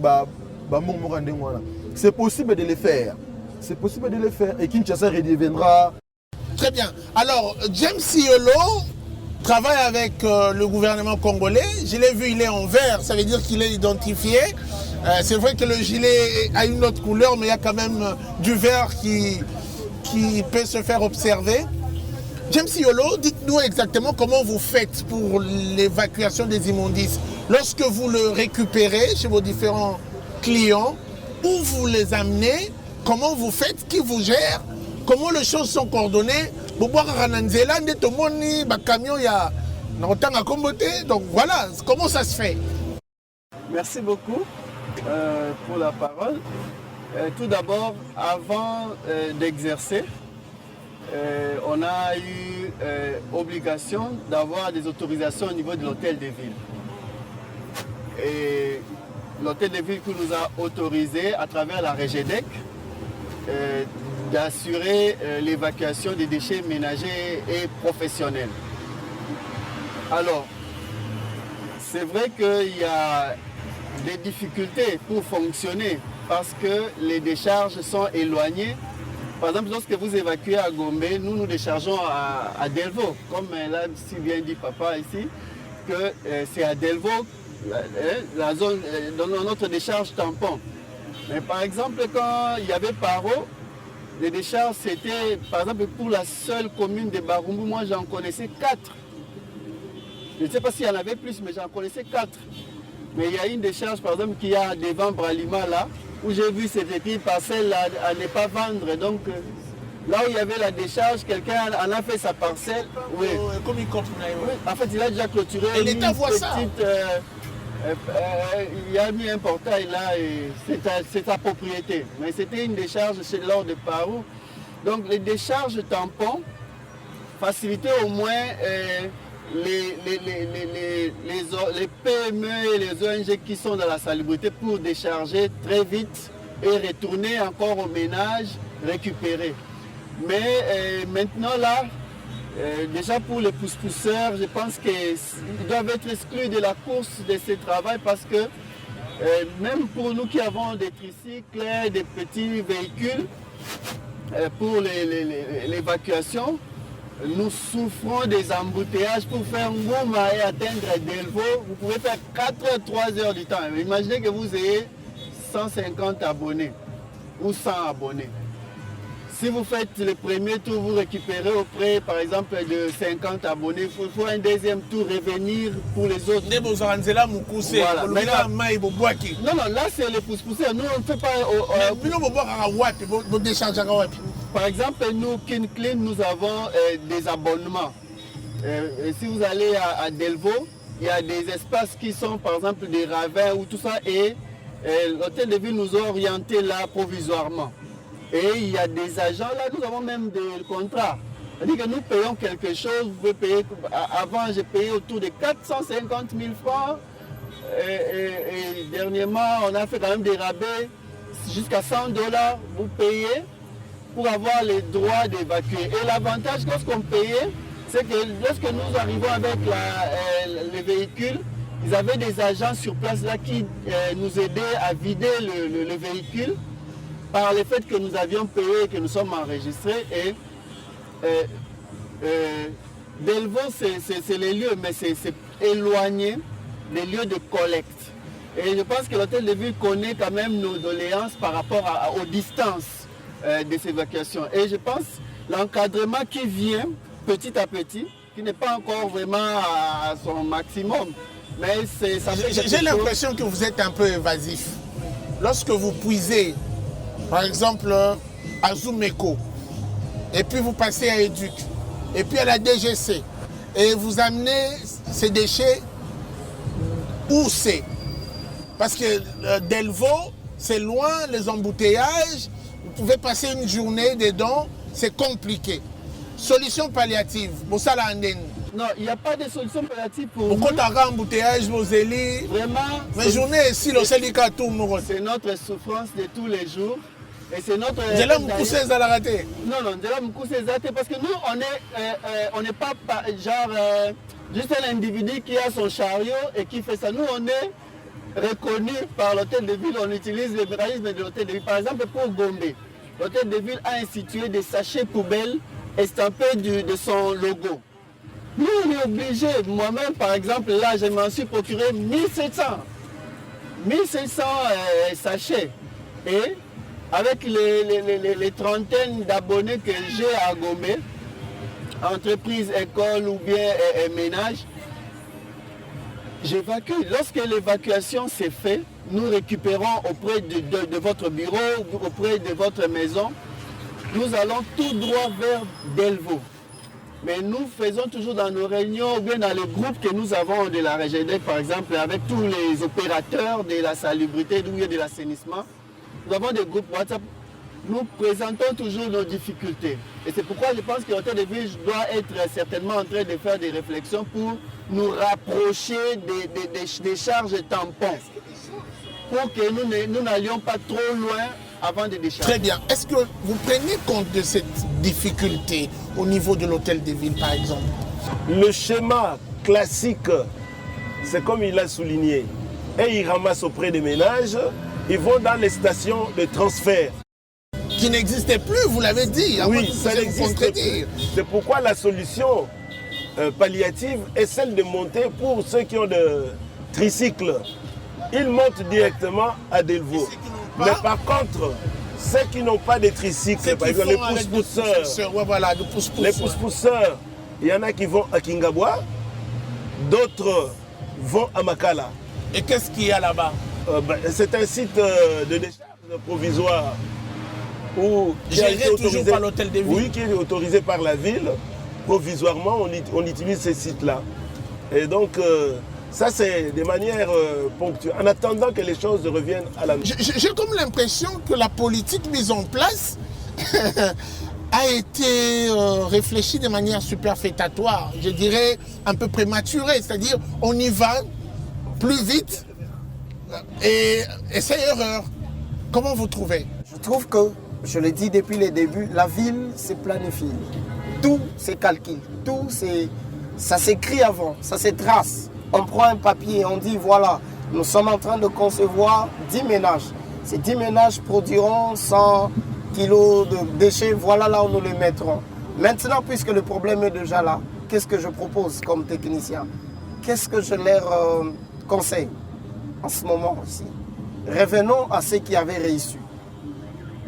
c'est possible de le faire. C'est possible de le faire. Et Kinshasa redeviendra. Très bien. Alors, James Siolo travaille avec le gouvernement congolais. Je l'ai vu, il est en vert, ça veut dire qu'il est identifié. C'est vrai que le gilet a une autre couleur, mais il y a quand même du vert qui peut se faire observer. James Siolo, dites-nous exactement comment vous faites pour l'évacuation des immondices. Lorsque vous le récupérez chez vos différents clients, où vous les amenez, comment vous faites, qui vous gère, comment les choses sont coordonnées. Donc voilà, comment ça se fait? Merci beaucoup pour la parole. Tout d'abord, avant d'exercer, on a eu obligation d'avoir des autorisations au niveau de l'hôtel de ville. Et l'hôtel de ville qui nous a autorisé à travers la Régédec d'assurer l'évacuation des déchets ménagers et professionnels. Alors, c'est vrai qu'il y a des difficultés pour fonctionner parce que les décharges sont éloignées. Par exemple, lorsque vous évacuez à Gombe, nous déchargeons à Delvaux, comme l'a si bien dit papa ici, que c'est à Delvaux, la zone, dans notre décharge tampon. Mais par exemple, quand il y avait Paro, les décharges, c'était, par exemple, pour la seule commune de Barumbu, moi j'en connaissais 4. Je ne sais pas s'il y en avait plus, mais j'en connaissais 4. Mais il y a une décharge, par exemple, qui a devant Bralima, là, où j'ai vu cette petite parcelle à ne pas vendre. Donc, là où il y avait la décharge, quelqu'un en a fait sa parcelle. Oui. Comme il compte. En fait, il a déjà clôturé. Et l'État voit ça. Il y a mis un portail là et c'est ta propriété. Mais c'était une décharge chez l'ordre de Parou. Donc les décharges tampons facilitaient au moins les PME et les ONG qui sont dans la salubrité pour décharger très vite et retourner encore au ménage, récupérer. Mais maintenant là, déjà pour les pousse-pousseurs, je pense qu'ils doivent être exclus de la course de ce travail parce que même pour nous qui avons des tricycles, des petits véhicules, pour l'évacuation, nous souffrons des embouteillages pour faire Ngoma et atteindre Delvaux. Vous pouvez faire 3 heures du temps. Imaginez que vous ayez 150 abonnés ou 100 abonnés. Si vous faites le premier tour, vous récupérez auprès, par exemple, de 50 abonnés. Il faut un deuxième tour revenir pour les autres. Voilà. Non, là, c'est les pousse-pousseurs. Nous, on ne fait pas... Par exemple, nous, KinClean, nous avons des abonnements. Si vous allez à Delvaux, il y a des espaces qui sont, par exemple, des ravins ou tout ça. Et l'hôtel de ville nous a orientés là provisoirement. Et il y a des agents, là, nous avons même des contrats. C'est-à-dire que nous payons quelque chose, vous pouvez payer, avant j'ai payé autour de 450 000 francs. Et dernièrement, on a fait quand même des rabais jusqu'à 100 $, vous payez pour avoir les droits d'évacuer. Et l'avantage, lorsqu'on payait, c'est que lorsque nous arrivons avec les véhicules, ils avaient des agents sur place là qui nous aidaient à vider le véhicule. Par le fait que nous avions payé et que nous sommes enregistrés. Et Delvaux, c'est les lieux, mais c'est éloigné des lieux de collecte. Et je pense que l'hôtel de ville connaît quand même nos doléances par rapport aux distances des évacuations. Et je pense l'encadrement qui vient petit à petit, qui n'est pas encore vraiment à son maximum. Mais ça fait J'ai l'impression que vous êtes un peu évasif. Lorsque vous puisez, par exemple, à Zoumeko, et puis vous passez à Éduc, et puis à la DGC, et vous amenez ces déchets où c'est. Parce que Delvaux, c'est loin, les embouteillages, vous pouvez passer une journée dedans, c'est compliqué. Solution palliative, pour ça la non, il n'y a pas de solution palliative pour nous. Pourquoi tu as embouteillage, Moseli? Vraiment, mais journée ici, le Selikatou, c'est notre souffrance de tous les jours. Et c'est notre... Ndela Moukousé à la raté. Non, Ndela Moukousé à parce que nous, on n'est pas genre juste un individu qui a son chariot et qui fait ça. Nous, on est reconnu par l'hôtel de ville, on utilise les mécanismes de l'hôtel de ville. Par exemple, pour Gombe, l'hôtel de ville a institué des sachets poubelles estampés de son logo. Nous, on est obligé, moi-même par exemple, là, je m'en suis procuré 1700 sachets. Et avec les trentaines d'abonnés que j'ai à Gombe, entreprise, école ou bien ménage, j'évacue. Lorsque l'évacuation s'est faite, nous récupérons auprès de votre bureau, auprès de votre maison, nous allons tout droit vers Delvaux. Mais nous faisons toujours dans nos réunions, ou bien dans les groupes que nous avons de la RGD, par exemple, avec tous les opérateurs de la salubrité ou de l'assainissement. Nous avons des groupes WhatsApp. Nous présentons toujours nos difficultés. Et c'est pourquoi je pense que l'hôtel de ville doit être certainement en train de faire des réflexions pour nous rapprocher des charges tampons. Pour que nous n'allions pas trop loin avant de décharger. Très bien. Est-ce que vous prenez compte de cette difficulté au niveau de l'hôtel de ville, par exemple? Le schéma classique, c'est comme il a souligné. Et ils ramassent auprès des ménages, ils vont dans les stations de transfert. Qui n'existaient plus, vous l'avez dit. Oui, ça n'existe plus. C'est pourquoi la solution palliative est celle de monter pour ceux qui ont de tricycles. Ils montent directement à Delvaux. Mais par contre, ceux qui n'ont pas de tricycles, par exemple les pousse-pousseurs, voilà, les pousse-pousseurs, il y en a qui vont à Kingabwa, d'autres vont à Makala. Et qu'est-ce qu'il y a là-bas? C'est un site de décharge provisoire qui a été autorisé par l'hôtel de ville. Oui, qui est autorisé par la ville. Provisoirement, on utilise ces sites-là. Et donc, Ça, c'est de manière ponctuelle, en attendant que les choses reviennent à la normale. J'ai comme l'impression que la politique mise en place a été réfléchie de manière superfétatoire, je dirais un peu prématurée, c'est-à-dire on y va plus vite et c'est erreur. Comment vous trouvez? Je trouve que, je le dis depuis le début, la ville se planifie. Tout se calcule, ça s'écrit avant, ça se trace. On prend un papier, on dit voilà, nous sommes en train de concevoir 10 ménages. Ces 10 ménages produiront 100 kilos de déchets, voilà là où nous les mettrons. Maintenant, puisque le problème est déjà là, qu'est-ce que je propose comme technicien? Qu'est-ce que je leur conseille en ce moment aussi? Revenons à ce qui avait réussi.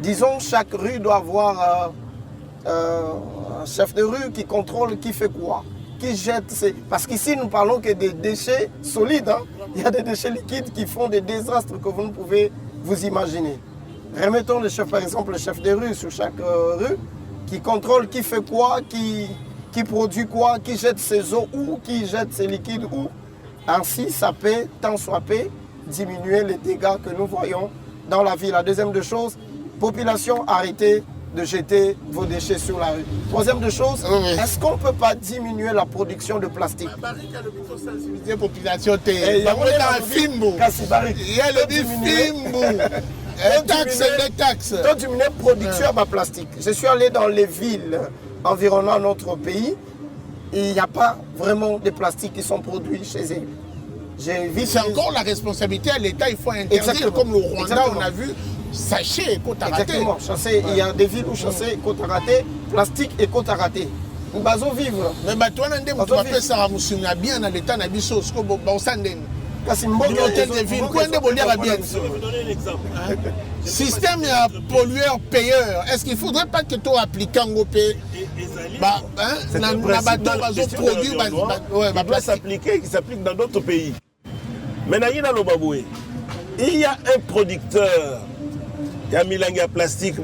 Disons, chaque rue doit avoir un chef de rue qui contrôle qui fait quoi, qui jette. Parce qu'ici, nous parlons que des déchets solides. Hein. Il y a des déchets liquides qui font des désastres que vous ne pouvez vous imaginer. Remettons le chef, par exemple, le chef de rue sur chaque rue, qui contrôle qui fait quoi, qui produit quoi, qui jette ses eaux où, qui jette ses liquides où. Ainsi, ça peut, tant soit peu, diminuer les dégâts que nous voyons dans la ville. La deuxième des choses, population, arrêtez de jeter vos déchets sur la rue. Troisième des choses, est-ce qu'on ne peut pas diminuer la production de plastique? Il y a population, il y a le bifimbo. Les taxes. Donc, diminuer la production de plastique. Je suis allé dans les villes environnant notre pays et il n'y a pas vraiment de plastique qui sont produits chez eux. C'est encore la responsabilité à l'État, il faut interdire. Exactement. Comme le Rwanda, on a vu, sachet et côte à rater. Exactement, chasser, il y a des villes où chasser, côte à rater, plastique et côte à rater. Nous basons vivre. Mais toi, tu as fait ça à bien dans l'État, dans l'Abisso, au Sanden. Kasi hôtel de ville, quoi de bonheur à bien. Je vais vous donner un exemple. Système pollueur-payeur. Est-ce qu'il ne faudrait pas que tu appliques un GOP? Il doit s'appliquer, qui s'applique dans d'autres pays. Maintenant, il y a un producteur qui a mis la plastique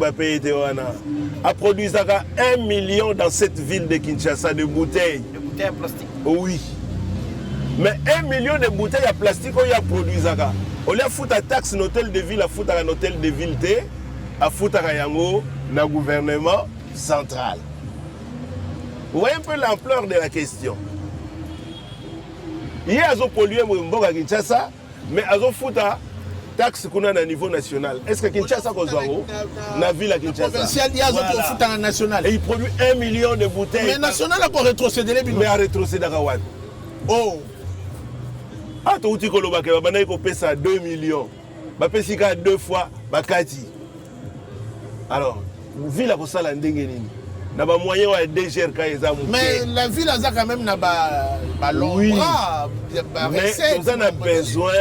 a produit 1 million dans cette ville de Kinshasa de bouteilles. De bouteilles à plastique. Oui. Mais 1 million de bouteilles à plastique, on y a produit. On y a foutu à taxe dans l'hôtel de ville, à foutu à l'hôtel de ville, à foutu à Yango, dans le gouvernement central. Vous voyez un peu l'ampleur de la question. Il y a des pollués à Kinshasa, mais ils ont foutu à taxe qu'on a au niveau national. Est-ce que Kinshasa cause la ville à Kinshasa? Il y a des foutu à national. Et il produit 1 million de bouteilles. Mais national a pour rétrocéder les mais à rétrocéder à Gawan. Oh! Ah, tu as dit que ça 2 millions. Tu as 2 fois, Bakati. Alors, la ville a ça n'a pas moyen de DGR. Mais la ville a quand même oui. Mais on a besoin,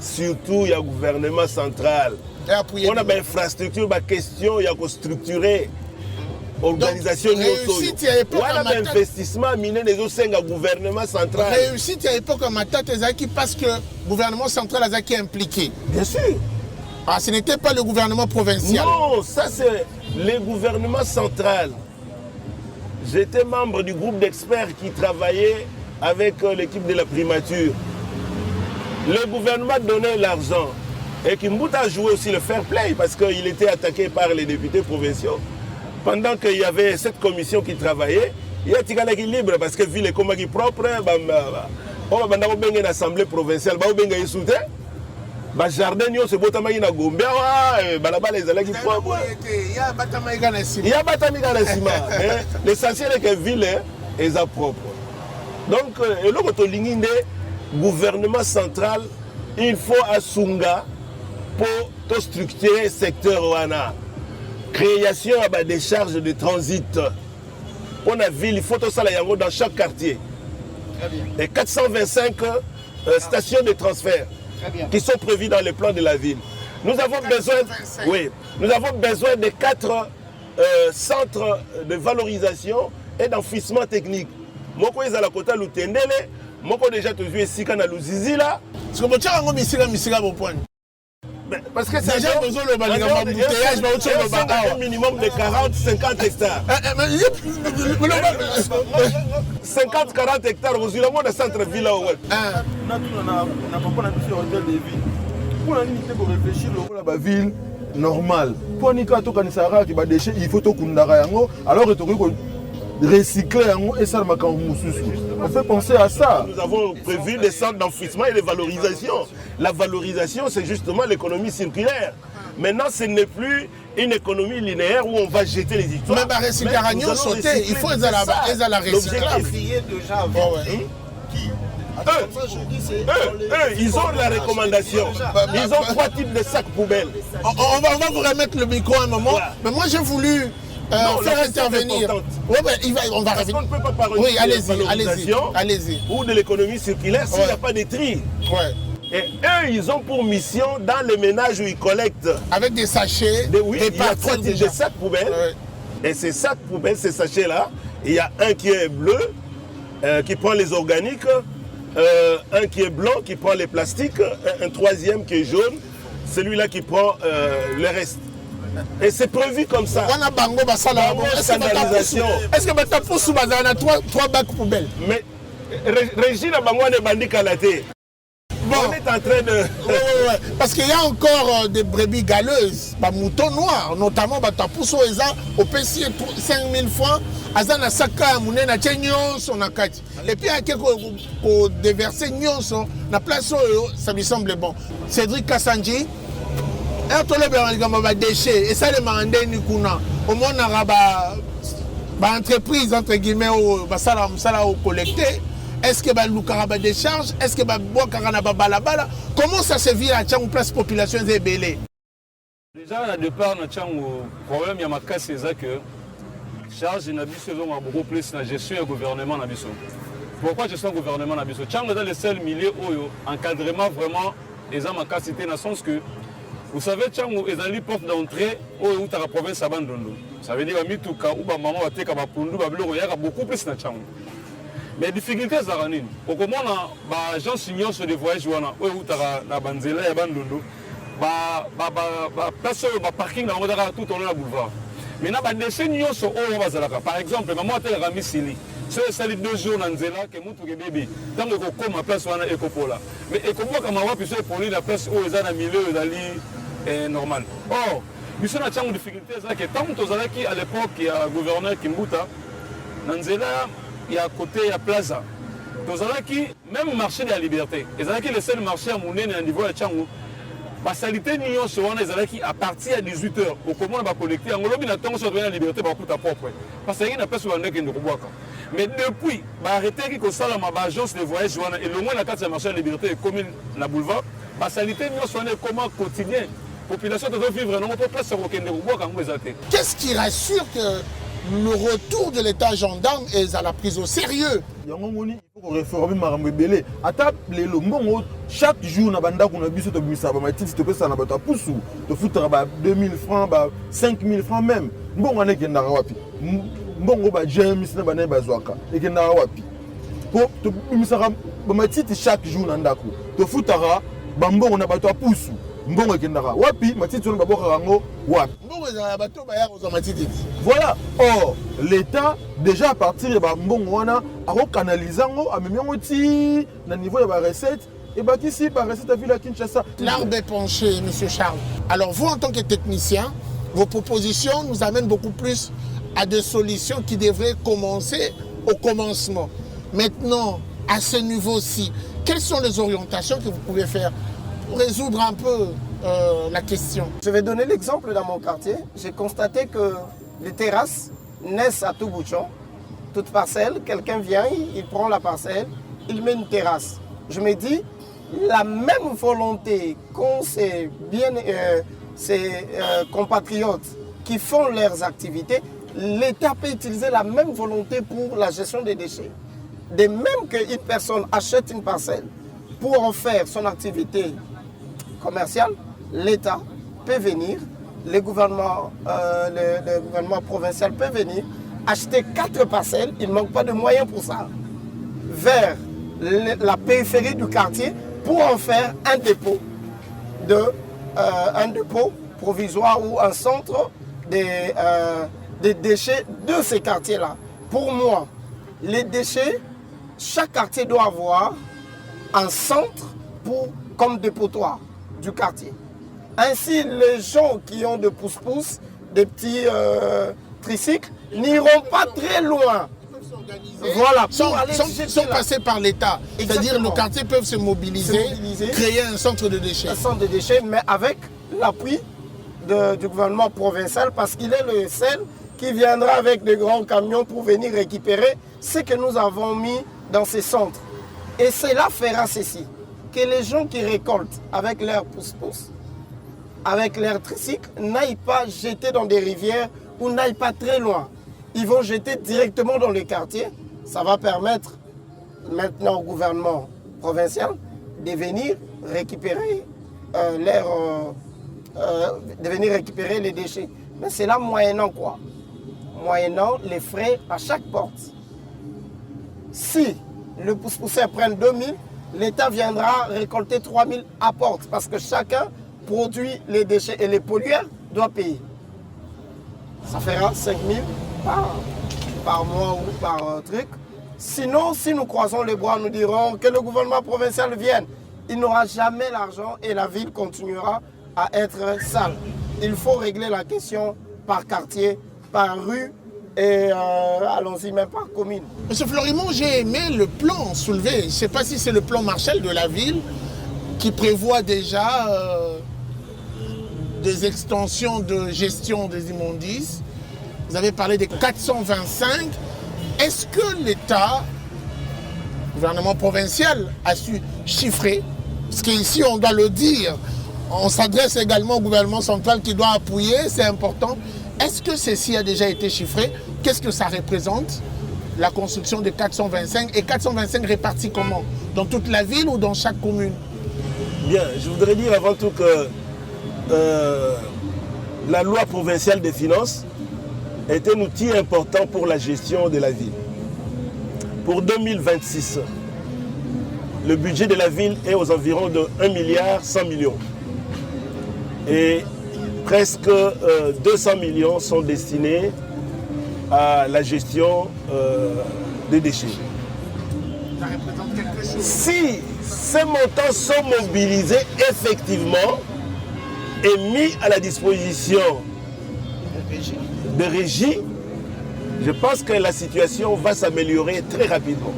surtout, il y a le gouvernement central. On a une infrastructure, une question, il y a une structurer. Organisation réussite à l'époque investissement miné les au gouvernement central. Réussite à l'époque à Matata parce que le gouvernement central a été impliqué. Bien sûr. Ah, ce n'était pas le gouvernement provincial. Non, ça c'est le gouvernement central. J'étais membre du groupe d'experts qui travaillait avec l'équipe de la primature. Le gouvernement donnait l'argent et Kimbuta a joué aussi le fair play parce qu'il était attaqué par les députés provinciaux. Pendant qu'il y avait cette commission qui travaillait, il y a un équilibre parce que la ville est comme propre, on va dans l'assemblée provinciale, on va dans soutien. Le jardin, c'est beau, il y a Gombe, il y a Batamiga. L'essentiel est que la ville est propre. Donc, le gouvernement central, il faut à Sunga pour structurer le secteur Wana. Création à des charges de transit. Pour la ville, il faut tout ça dans chaque quartier. Et 425 stations de transfert qui sont prévues dans les plans de la ville. Nous avons besoin de 4 centres de valorisation et d'enfouissement technique. Moi, je suis à la côté de Lutendele, moi, déjà toujours ici, à Luzizila. Mais Parce que c'est Déjà, besoin de embouteillage, un minimum de 40-50 hectares. 50-40 hectares, vous avez le centre-ville. On n'a pas sur hôtel de ville. Pour réfléchir la ville normale. Pour nous, quand on a des déchets, il faut tout alors recycler et ça on fait penser à ça. Nous avons prévu des centres d'enfouissement et de valorisation. La valorisation, c'est justement l'économie circulaire. Maintenant, ce n'est plus une économie linéaire où on va jeter les histoires. Mais recycler, il faut les recycler. Ils ont la recommandation. Ils ont 3 types de sacs poubelles. On va vous remettre le micro un moment. Mais moi, j'ai voulu faire intervenir. On va revenir. On ne peut pas parler de valorisation ou de l'économie circulaire s'il n'y a pas de tri. Et eux, ils ont pour mission, dans les ménages où ils collectent... Avec des sachets, il y a 3 types de sacs poubelles. Et ces sacs poubelles, ces sachets-là, il y a un qui est bleu, qui prend les organiques, un qui est blanc, qui prend les plastiques, un troisième qui est jaune, celui-là qui prend le reste. Et c'est prévu comme ça. Est-ce que tu as poussé 3 bacs poubelles? Mais Régine Bangouane Bandi Kalaté. Bon. On est en train de... Parce qu'il y a encore des brebis galeuses, des moutons noirs, notamment tu poussé au PC 5000 francs. Azana saka munena nyonso na kati. Et puis il y a déverser nyonso na place ça lui semble bon. Cédric Kassanji déchets et ça les mandé ni kuna au moins ba entreprise entre guillemets ba sala au collecter. Est-ce que ba lukara décharge, est-ce que ba bois karana ba balabala, comment ça se vit à Tchang place population zébélé? Déjà à départ na Tchang problème ya makasi c'est que charge na biso beaucoup plus la gestion du gouvernement na biso. Pourquoi gestion du gouvernement na biso? Tchang est dans le seul milieu oyo encadrement vraiment les ma capacité dans le sens que vous savez Tchang est dans les portes d'entrée oyo ta province à Bandundu. Ça veut dire mituka ou ba maman te ka ba pundu ba biloko ya beaucoup plus na Tchang. Mais difficulté za ranine. Au comment ba agent signant sur des voyages wana oyo ta na banzela ya Bandundu. Ba place ba parking na ngota tout au long la boulevard. Maintenant, par exemple, maman a mis Sili. C'est les 2 jours dans Nzela que mon bébé. Tant que comme ma place on a écopola. Mais écopola comme on va puisque pour la place où ils ont un milieu d'aller normal. Or, nous sommes en difficulté que tant que à l'époque il y a gouverneur Kimbuta, dans Nzela il y a côté il y a Plaza. Tozalaki même marché de la liberté. Et ça qui le seul marché à mon à niveau de Tchangou. La salité nion sur à partir de 18h. Au comment on va collecter en lobby n'a pas sur la liberté par coup à propre. Parce qu'il n'y a pas sur la qui ne boit. Mais depuis, arrêter que ça la agence de voyage et le moins la carte de marché de la liberté est commune la boulevard. La salité nion sur comment quotidien. Population doit vivre non pas place sur aucun de bois quand vous êtes. Qu'est-ce qui rassure que le retour de l'état gendarme est à la prise au sérieux? Il faut réformer Marambe Belé. À table, chaque jour, on a biso to bisa ba matiti to pesa na bato pusu to futra ba 2000 francs ba 5000 francs même. Mbongo ane kenda wapi? Mbongo ba James na ba na bazwaka. E kenda wapi? Po to bisa ba matiti chaque jour na ndako. To futra ba mbongo na bato pusu. Mbongo kenda wapi? Matiti on ba boka rango wapi? Mbongo za bato ba ya ko matiti. Voilà. Or, l'État, déjà à partir de Bambongwana, a canalisé à Mimioti, au niveau de la recette, et bâti par recette à Villa Kinshasa. L'arbre est penché, M. Charles. Alors, vous, en tant que technicien, vos propositions nous amènent beaucoup plus à des solutions qui devraient commencer au commencement. Maintenant, à ce niveau-ci, quelles sont les orientations que vous pouvez faire pour résoudre un peu la question? Je vais donner l'exemple dans mon quartier. J'ai constaté que les terrasses naissent à tout bout de champ. Toute parcelle, quelqu'un vient, il prend la parcelle, il met une terrasse. Je me dis, la même volonté qu'ont ces compatriotes qui font leurs activités, l'État peut utiliser la même volonté pour la gestion des déchets. De même qu'une personne achète une parcelle pour en faire son activité commerciale, l'État peut venir, le gouvernement provincial peut venir acheter 4 parcelles, il ne manque pas de moyens pour ça, vers la périphérie du quartier pour en faire un dépôt de un dépôt provisoire ou un centre des déchets de ces quartiers-là. Pour moi, les déchets, chaque quartier doit avoir un centre comme dépotoir du quartier. Ainsi, les gens qui ont des pousse-pousse, des petits tricycles, n'iront pas très loin. Voilà, sont passés par l'État. C'est-à-dire nos quartiers peuvent se mobiliser, créer un centre de déchets. Un centre de déchets, mais avec l'appui du gouvernement provincial, parce qu'il est le seul qui viendra avec des grands camions pour venir récupérer ce que nous avons mis dans ces centres. Et cela fera ceci, que les gens qui récoltent avec leurs pousse-pousse, avec leurs tricycles, n'aillent pas jeter dans des rivières ou n'aillent pas très loin. Ils vont jeter directement dans les quartiers. Ça va permettre maintenant au gouvernement provincial de venir récupérer les déchets. Mais c'est là moyennant quoi? Moyennant les frais à chaque porte. Si le pousse-pousseur prend 2000, l'État viendra récolter 3000 à porte parce que chacun produit les déchets et les pollueurs doit payer. Ça fera 5000 par mois ou par truc. Sinon, si nous croisons les bras, nous dirons que le gouvernement provincial vienne. Il n'aura jamais l'argent et la ville continuera à être sale. Il faut régler la question par quartier, par rue et allons-y même par commune. Monsieur Florimond, j'ai aimé le plan soulevé. Je ne sais pas si c'est le plan Marshall de la ville qui prévoit déjà des extensions de gestion des immondices. Vous avez parlé des 425. Est-ce que l'État, le gouvernement provincial, a su chiffrer? Parce qu'ici, on doit le dire. On s'adresse également au gouvernement central qui doit appuyer, c'est important. Est-ce que ceci a déjà été chiffré? Qu'est-ce que ça représente, la construction de 425? Et 425 répartis comment? Dans toute la ville ou dans chaque commune? Bien, je voudrais dire avant tout que la loi provinciale des finances est un outil important pour la gestion de la ville. Pour 2026, le budget de la ville est aux environs de 1,1 milliard. Et presque 200 millions sont destinés à la gestion des déchets. Ça représente quelque chose. Si ces montants sont mobilisés effectivement et mis à la disposition de régie, je pense que la situation va s'améliorer très rapidement.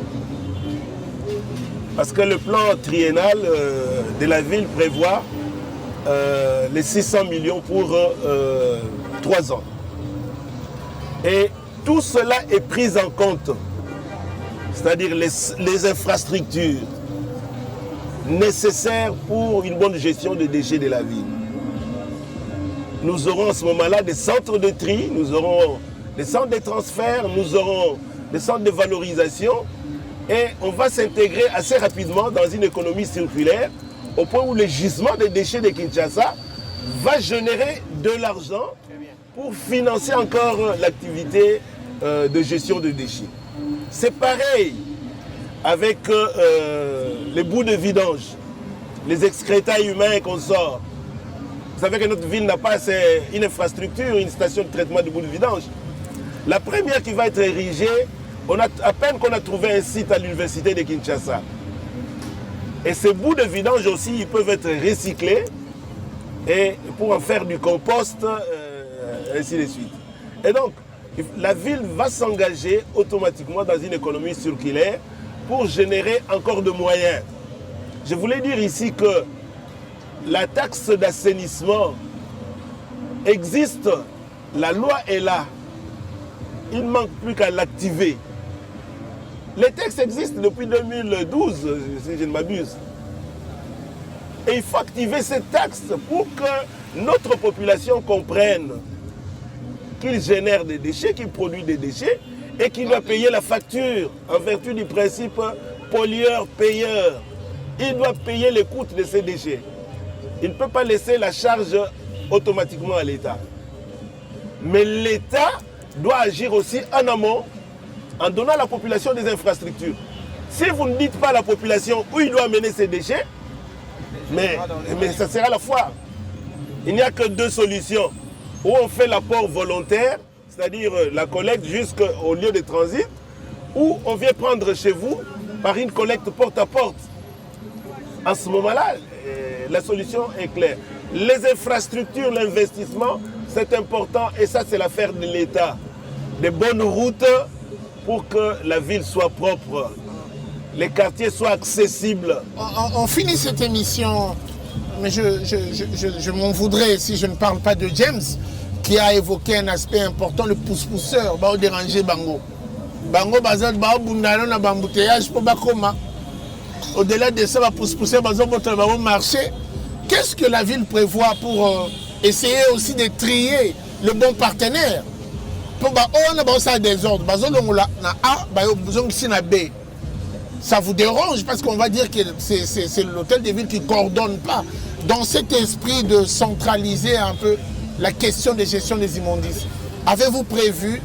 Parce que le plan triennal de la ville prévoit les 600 millions pour 3 ans. Et tout cela est pris en compte, c'est-à-dire les infrastructures nécessaires pour une bonne gestion des déchets de la ville. Nous aurons à ce moment-là des centres de tri, nous aurons des centres de transfert, nous aurons des centres de valorisation et on va s'intégrer assez rapidement dans une économie circulaire au point où le gisement des déchets de Kinshasa va générer de l'argent pour financer encore l'activité de gestion de déchets. C'est pareil avec les bouts de vidange, les excréta humains qu'on sort. Vous savez que notre ville n'a pas une infrastructure, une station de traitement de bouts de vidange. La première qui va être érigée, à peine qu'on a trouvé un site à l'université de Kinshasa. Et ces bouts de vidange aussi, ils peuvent être recyclés et pour en faire du compost, ainsi de suite. Et donc, la ville va s'engager automatiquement dans une économie circulaire pour générer encore de moyens. Je voulais dire ici que la taxe d'assainissement existe, la loi est là. Il ne manque plus qu'à l'activer. Les textes existent depuis 2012, si je ne m'abuse. Et il faut activer cette taxe pour que notre population comprenne qu'il génère des déchets, qu'il produit des déchets et qu'il doit payer la facture en vertu du principe pollueur-payeur. Il doit payer les coûts de ces déchets. Il ne peut pas laisser la charge automatiquement à l'État. Mais l'État doit agir aussi en amont en donnant à la population des infrastructures. Si vous ne dites pas à la population où il doit amener ses déchets, mais ça sera la foire. Il n'y a que deux solutions. Ou on fait l'apport volontaire, c'est-à-dire la collecte jusqu'au lieu de transit, ou on vient prendre chez vous par une collecte porte à porte. À ce moment-là, la solution est claire. Les infrastructures, l'investissement, c'est important et ça, c'est l'affaire de l'État. Des bonnes routes pour que la ville soit propre, les quartiers soient accessibles. On finit cette émission, mais je m'en voudrais si je ne parle pas de James, qui a évoqué un aspect important, le pousse-pousseur, va déranger Bango. Bango, na bambouteillage pour Bakoma. Au-delà de ça, va pousse-pousser, va marcher. Qu'est-ce que la ville prévoit pour essayer aussi de trier le bon partenaire? Pour on a ça désordre. Ça vous dérange parce qu'on va dire que c'est l'hôtel de ville qui ne coordonne pas. Dans cet esprit de centraliser un peu la question de gestion des immondices, avez-vous prévu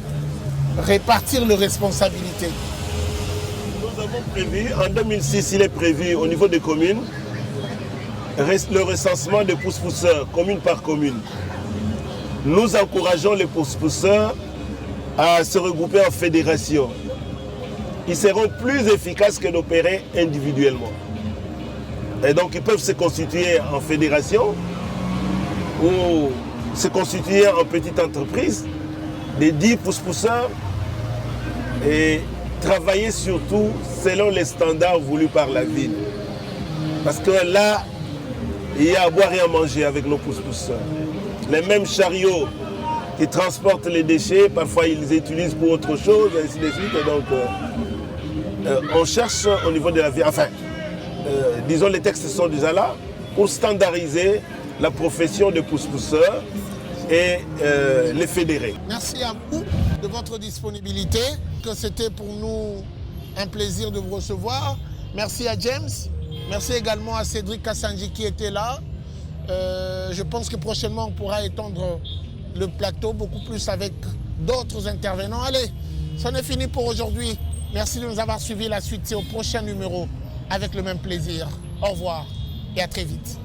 répartir les responsabilités? Nous avons prévu, en 2006, il est prévu au niveau des communes, le recensement des pousse-pousseurs, commune par commune. Nous encourageons les pousse-pousseurs à se regrouper en fédération. Ils seront plus efficaces que d'opérer individuellement. Et donc ils peuvent se constituer en fédération ou se constituer en petite entreprise, des 10 pousse-pousseurs, et travailler surtout selon les standards voulus par la ville. Parce que là, il y a à boire et à manger avec nos pousse-pousseurs. Les mêmes chariots qui transportent les déchets, parfois ils les utilisent pour autre chose, et ainsi de suite. Et donc, on cherche au niveau de la vie, enfin, disons les textes sont déjà là, pour standardiser la profession de pousse-pousseur et les fédérer. Merci à vous de votre disponibilité, que c'était pour nous un plaisir de vous recevoir. Merci à James, merci également à Cédric Kassanji qui était là. Je pense que prochainement on pourra étendre le plateau beaucoup plus avec d'autres intervenants. Allez, c'en est fini pour aujourd'hui. Merci de nous avoir suivis. La suite, c'est au prochain numéro avec le même plaisir. Au revoir et à très vite.